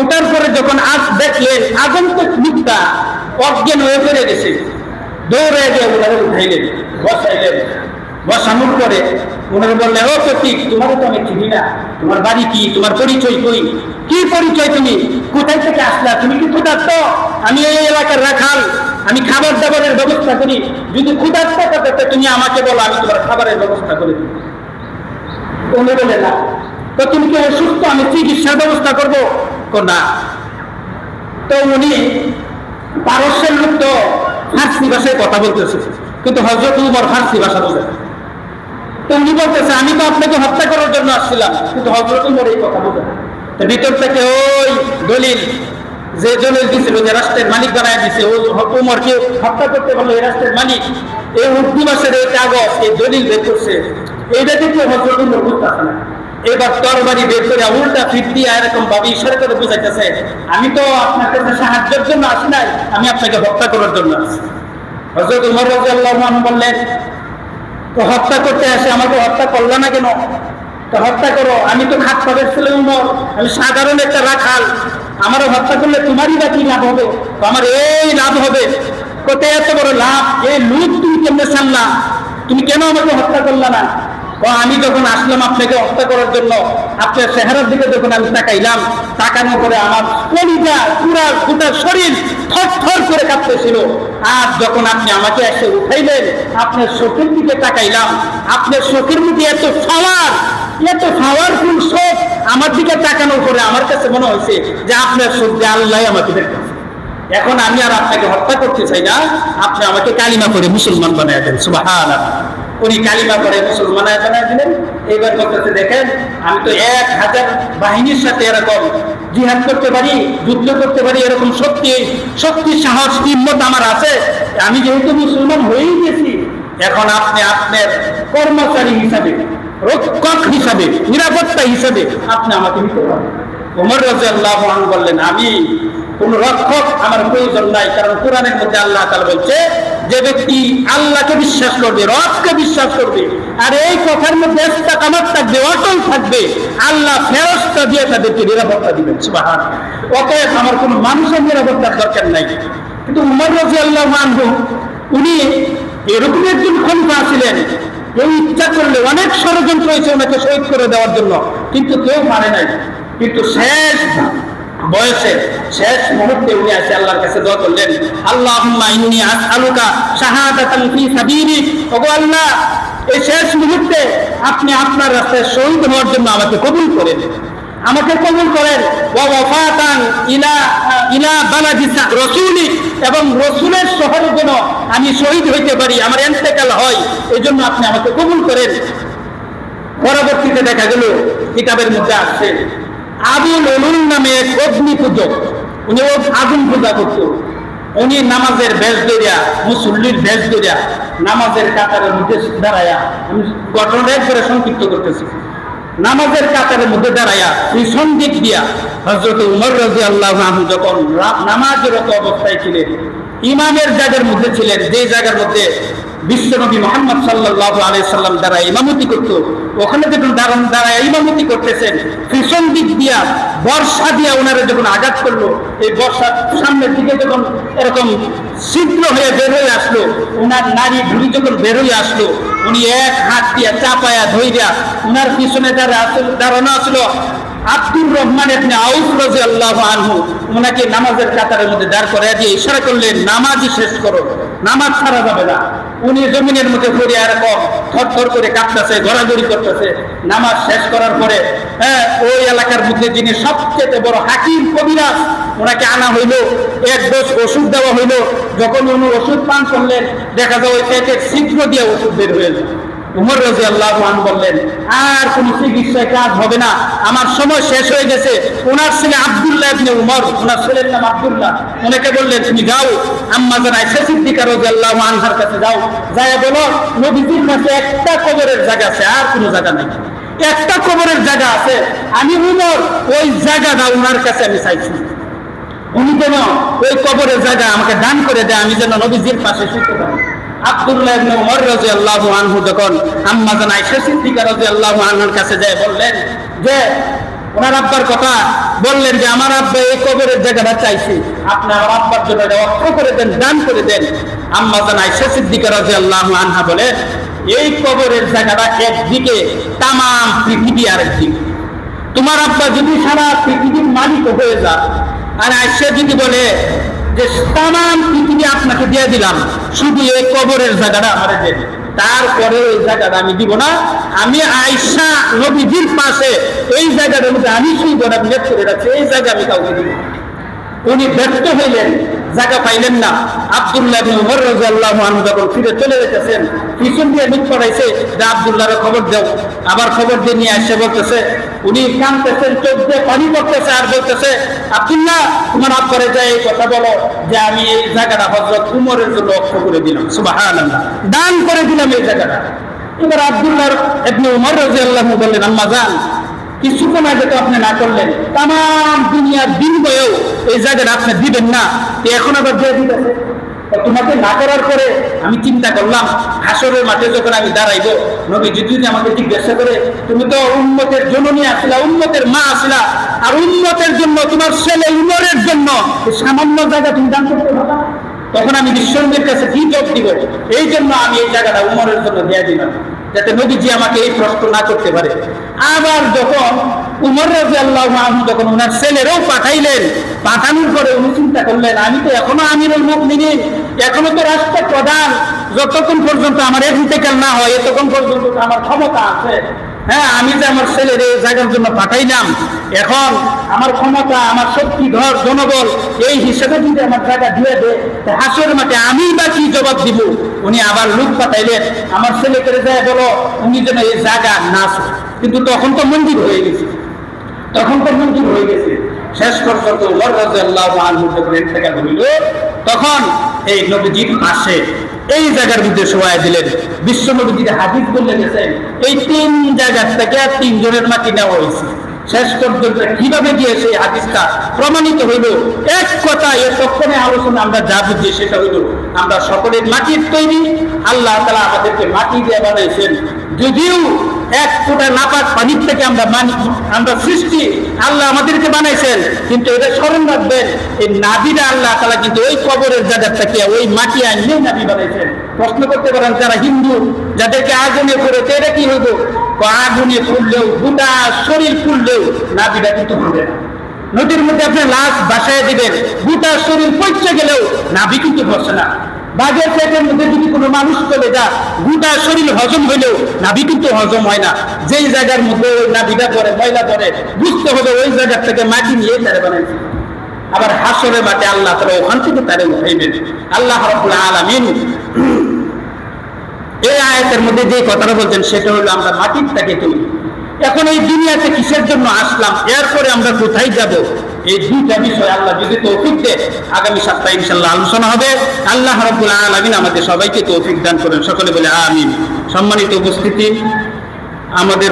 উঠার পরে যখন আজ দেখলেন আগন্তুক মুক্তা অজ্ঞান হয়ে পড়ে গেছে, দৌড়ে গিয়ে ওনারা উঠাইলেন, বসাইলেন। বসানোর পরে ওনারা বললেন, ও প্রতীক, তোমারও তো আমি চিনি না, তোমার বাড়ি কি, তোমার পরিচয় কই, কি পরিচয়, তুমি কোথায় থেকে আসলা, তুমি কি ক্ষুধার্ত? আমি এই এলাকার রাখাল, আমি খাবার দাবারের ব্যবস্থা করি, যদি ক্ষুধার্ত থাকে তুমি আমাকে বলো, আমি তোমার খাবারের ব্যবস্থা করে দিই। উনি বলে না। তো তুমি কি অসুস্থ, আমি চিকিৎসার ব্যবস্থা করবো? না। তো উনি পারস্যের লোক, তো ফার্সি ভাষায় কথা বলতেছে, কিন্তু হযরত উমর ফার্সি ভাষা বোঝে না। তো উনি বলতেছে, আমি তো আপনাকে হত্যা করার জন্য আসছিলাম, কিন্তু হযরত উমর এই কথা বোঝে না। তো ভিতর থেকে ওই দলিল, যে দলিল দিছিল, যে রাষ্ট্রের মালিক বানায় দিছে, ও উমরকে হত্যা করতে বললো এই রাষ্ট্রের মালিক, এই উর্দু ভাষার এই কাগজ, এই দলিল বের করছে, এইটা দেখে হযরত উমর বুঝতেছে না। এবার তরবারি বের করে উল্টা ফিট দিয়ে এরকম ভাবে ইশারা করে বুঝাইতেছে, আমি তো আপনার কাছে সাহায্যের জন্য আসি নাই, আমি আপনাকে হত্যা করার জন্য আসি। হযরত উমর রাদিয়াল্লাহু আনহু বললেন, তো হত্যা করতে আসে, আমাকে হত্যা করলো না কেন? তো হত্যা করো, আমি তো খাতপাবের ছেলে উমর, আমি সাধারণ একটা রাখাল, আমারও হত্যা করলে তোমারই বা কি লাভ হবে? তো আমার এই লাভ হবে। কোথায় এত বড় লাভ, এই লুট তুমি কেমনে ছাড়লা? তুমি কেন আমাকে হত্যা করলা না? আমি যখন আসলাম আপনাকে হত্যা করার জন্য, আপনার চেহারার দিকে যখন আমি তাকাইলাম, তাকানোর পরে আমার কলিজা পুরা গোটা শরীর থরথর করে কাঁপতেছিল। আর যখন আপনি আমাকে এসে উঠাইলেন, আপনার চোখের দিকে তাকাইলাম, আপনার চোখের মধ্যে এত পাওয়ারফুল চোখ, আমার দিকে তাকানোর পরে আমার কাছে মনে হয়েছে যে আপনার চোখ দিয়ে আল্লাহ আমাকে দেখতেছে। এখন আমি আর আপনাকে হত্যা করতে চাই না, আপনি আমাকে কালিমা করে মুসলমান বানায় দেন। সুবহানাল্লাহ। উনি কালিমা করে মুসলমান বানায় দিলেন। এইবার বলতেছে, দেখেন, আমি তো 1000 বাহিনীর সাথে এরকম জিহাদ করতে পারি, যুদ্ধ করতে পারি, এরকম শক্তি সাহস হিম্মত আমার আছে। আমি যেহেতু মুসলমান হয়েই গেছি, এখন আপনি আপনার কর্মচারী হিসাবে, রক্ষক হিসাবে, নিরাপত্তা হিসাবে আপনি আমাকে নিতে পারেন। ওমর রাদিয়াল্লাহু আনহু বললেন, আমি কোন রক্ষক আমার প্রয়োজন নাই, কারণ কোরআনের মধ্যে আল্লাহ তাআলা বলছে, যে ব্যক্তি আল্লাহকে বিশ্বাস করবে, রবকে বিশ্বাস করবে, আর এই কথার মধ্যে ইস্তেকামত থাকবে, অটল থাকবে, আল্লাহ ফেরেশতা দিয়ে তাদেরকে নিরাপত্তা দিবেন। সুবহানাল্লাহ। অতএব আমার কোনো মানুষের নিরাপত্তার দরকার নাই। কিন্তু ওমর রাদিয়াল্লাহু আনহু উনি এরকম একজন খলিফা ছিলেন, কেউ ইচ্ছা করলে অনেক ষড়যন্ত্র হয়েছে ওনাকে শহীদ করে দেওয়ার জন্য, কিন্তু কেউ পারে নাই। কিন্তু শেষ বয়সে, শেষ মুহূর্তে উনি আসে আল্লাহর কাছে দোয়া করলেন, আল্লাহুম্মা ইন্নী আসআলুকা শাহাদাতান ফী সাবিলিক। ওগো আল্লাহ, এই শেষ মুহূর্তে আপনি আপনার রাস্তায় শহীদ হওয়ার জন্য আমাকে কবুল করেন, আমাকে কবুল করেন। ওয়া ওয়াফাতান ইলা বালাদি রাসূলিক, এবং রাসূলের শহরে যেন আমি শহীদ হইতে পারি, আমার ইন্তেকাল হয়, এজন্য আপনি আমাকে কবুল করেন। পরবর্তীতে দেখা গেল কিতাবের মধ্যে আসছে, আবুল উলুল নামে এক অগ্নি পূজক, উনি আগুন পূজা করত। উনি নামাজের বেশ ধরিয়া, মুসল্লির বেশ ধরিয়া নামাজের কাতারের মধ্যে দাঁড়াইয়া, আমি ঘটনা একবারে সংক্ষিপ্ত করতেছি, নামাজের কাতারের মধ্যে দাঁড়াইয়া পিছন দিক দিয়া হযরত উমর রাদিয়াল্লাহু আনহু যখন নামাজরত অবস্থায় ছিলেন, ইমামের জায়গার মধ্যে ছিলেন, যে জায়গার মধ্যে বিশ্বনবী মুহাম্মদ সাল্লাল্লাহু আলাইহি সাল্লাম দ্বারা ইমামতি করত, ওখানে যখন দাঁড়ায় ইমামতি করতেছেন, পিছন দিক দিয়া বর্ষা দিয়া ওনারা যখন আঘাত করলো, এই বর্ষার সামনের দিকে যখন এরকম ছিদ্র হয়ে বের হয়ে আসলো, ওনার নারী ভুড়ি যখন বের হয়ে আসলো, উনি এক হাত দিয়া চাপায়া ধইরা ওনার পিছনে দাঁড়ানো আসলো আব্দুর রহমান ইবনে আউফ রাদিয়াল্লাহু আনহু, ওনাকে নামাজের কাতারের মধ্যে দাঁড় করাইয়া দিয়ে ইশারা করলেন, নামাজই শেষ করো, নামাজ ছাড়া যাবে না। উনি জমিনের মধ্যে পড়ে এরকম থরথর করে কাঁপতেছে, গড়াগড়ি করতেছে। নামাজ শেষ করার পরে ওই এলাকার মধ্যে যিনি সবচেয়ে বড় হাকিম কবিরাজ, ওনাকে আনা হইলো, এক ডোজ ওষুধ দেওয়া হইলো। যখন উনি ওষুধ পান করলেন, দেখা যায় ওই পেটের ছিদ্র দিয়ে ওষুধ বের হয়ে যায়। উমর রাদিয়াল্লাহু আনহু বললেন, আর কোন চিকিৎসায় কাজ হবে না, আমার সময় শেষ হয়ে গেছে। ওনার ছেলে আব্দুল্লাহ ইবনে উমর, ওনার ছেলের নাম আব্দুল্লাহ, ওনাকে বললেন, তুমি যাও আম্মা জান আয়েশা সিদ্দিকা রাদিয়াল্লাহু আনহার কাছে যাও, যায়া বলো নবীজির কাছে একটা কবরের জায়গা আছে, আর কোনো জায়গা নেই, একটা কবরের জায়গা আছে, আমি উমর ওই জায়গাটা ওনার কাছে আমি চাইছি, উনি যেন ওই কবরের জায়গা আমাকে দান করে দেয়, আমি যেন নবীজির পাশে শুতে পারি। আব্দুল্লাহ ইবনে উমর রাদিয়াল্লাহু আনহু যখন আম্মা জান আয়েশা সিদ্দিকা রাদিয়াল্লাহু আনহার কাছে যায়, বললেন যে ওনার আব্বার কথা বললেন যে আমার আব্বা এই কবরের জায়গাটা চাইছি, আপনি আমার আব্বার জন্য এটা অক্ষ করে দেন, দান করে দেন। আম্মা জান আয়েশা সিদ্দিকা রাদিয়াল্লাহু আনহা বলেন, এই কবরের জায়গাটা একদিকে, তামাম পৃথিবী আরেকদিকে। তোমার আব্বা যদি সারা পৃথিবীর মালিক হয়ে যায়, আর আয়েশা যদি বলে যে তামাম পৃথিবী আপনাকে দিয়ে দিলাম, শুধু এই কবরের জায়গাটা আমার দিয়ে দিন, তারপরে ওই জায়গাটা আমি দিব না। আমি আয়েশা নবীজির পাশে এই জায়গাটার মধ্যে আমি শুইব না, বিলেপ করে রাখছি, এই জায়গা আমি কাউকে দিব। উনি ব্যর্থ হইলেন, জায়গা পাইলেন না। আব্দুল্লাহ ইবনে উমর রাদিয়াল্লাহু আনহু যখন ফিরে চলে যেতেছেন, পিছন দিয়ে মুখ পড়াইছে যে আব্দুল্লাহর খবর দাও। আবার খবর দিয়ে নিয়ে এসে বলতেছে, উনি কাঁদতেছেন, চোখ দিয়ে পানি পড়তেছে, আর বলতেছে, আব্দুল্লাহ তোমার আব্বারে যায় এই কথা বলো যে আমি এই জায়গাটা হযরত উমরের জন্য অক্ষ করে দিলাম, সুবহানাল্লাহ, দান করে দিলাম এই জায়গাটা। এবার আব্দুল্লাহ ইবনে উমর রাদিয়াল্লাহু আনহু বললেন, আম্মা জান কিছুক্ষণ আগে তো আপনি না করলেন, তাম দুনিয়ার দিন বয়েও এই জায়গাটা আপনি দিবেন না, এখন আবার দিয়ে দিতেছে। তোমাকে না করার পরে আমি চিন্তা করলাম, হাসরের মাঠে যখন আমি দাঁড়াইবো, নবী যদি আমাকে জিজ্ঞাসা করে, তুমি তো উম্মতের জননী আসলা, উম্মতের মা আসলা, আর উম্মতের জন্য তোমার ছেলে উমরের জন্য সামান্য জায়গা তুমি দান করতে পারবা, তখন আমি বিশ্বনবীর কাছে কি জবাব দিব? এই জন্য আমি এই জায়গাটা উমরের জন্য দিয়ে দিলাম, যাতে নবীজি আমাকে এই প্রশ্ন না করতে পারে। আবার যখন উমর রাদিয়াল্লাহু আনহু যখন ওনার ছেলেরও পাঠাইলেন, পাঠানোর পরে উনি চিন্তা করলেন, আমি তো এখনো আমিরুল মুমিনিন, এখনো তো রাষ্ট্রপ্রধান, যতক্ষণ পর্যন্ত আমার ইন্তেকাল না হয় ততক্ষণ পর্যন্ত আমার ক্ষমতা আছে। হ্যাঁ, আমি যে আমার ছেলের এই জায়গার জন্য পাঠাইলাম, এখন আমার ক্ষমতা, আমার শক্তি, ধর, জনবল, এই হিসেবে যদি আমার জায়গা দিয়ে দেয়, হাসরের মাঠে আমি বা কি জবাব দিব? উনি আবার লোক পাঠাইলেন, আমার ছেলে করে যায় বলো উনি যেন এই জায়গা না আসে। কিন্তু তখন তো মন্দির হয়ে গেছে, শেষ পর্যন্ত উমর রাদিয়াল্লাহু আনহু যখন ইন্তেকাল হইল, তখন এই নবীজির পাশে এই জায়গার মধ্যে শোয়াই দিলেন। বিশ্ব নবীজির হাদিস বলে গেছেন, এই 3 জায়গা থেকে 3 জনের মাটি নেওয়া হয়েছে। শেষ পর্যন্ত কিভাবে গিয়ে সেই হাদিসটা প্রমাণিত হইল? এক কথা, এতক্ষণে আলোচনা আমরা যা বুঝি সেটা হইল, আমরা সকলের মাটির তৈরি, আল্লাহ তাআলা আমাদেরকে মাটি দিয়ে বানাইছেন। যদিও এক ফোঁটা নাপাক পানির থেকে আমরা সৃষ্টি, আল্লাহ আমাদেরকে বানাইছেন, কিন্তু এটা স্মরণ রাখবেন, এই নাবিরা আল্লাহ তাআলা কিন্তু ওই কবরের জায়গা থেকে ওই মাটি আনলে নাবি বানাইছেন। প্রশ্ন করতে পারেন যারা হিন্দু, যাদেরকে আগুনে পড়েছে, এটা কি হইব? আগুনে পুড়লেও, গোটা শরীর পুড়লেও নাবিটা কিন্তু হবে না। নদীর মধ্যে আপনি লাশ ভাসায় দিবেন, গোটা শরীর পচে গেলেও নাভি কিন্তু বসে না। বাঘের পেটের মধ্যে যদি কোনো মানুষ চলে যায়, গোটা শরীর হজম হইলেও নাভি কিন্তু হজম হয় না। যেই জায়গার মধ্যে ওই নাভিটা পড়ে, ময়লা পড়ে, বুঝতে হবে ওই জায়গার থেকে মাটি নিয়ে তারা বানাইছে। আবার হাসরের মাঠে আল্লাহ তাআলা ওখান থেকে তারা উঠাইবেন। আল্লাহ রাব্বুল আলামিন এই আয়াতের মধ্যে যে কথাটা বলছেন সেটা হলো, আমরা মাটির থেকে তৈরি। এখন এই দুনিয়াতে কিসের জন্য আসলাম, এরপরে আমরা কোথায় যাব, এই দুইটা বিষয় আল্লাহ যদি তৌফিক দেয়, আগামী সপ্তাহে ইনশাআল্লাহ আলোচনা হবে। আল্লাহ রাব্বুল আলামিন আমাদের সবাইকে তৌফিক দান করেন, সকলে বলে আমিন। সম্মানিত উপস্থিতি, আমাদের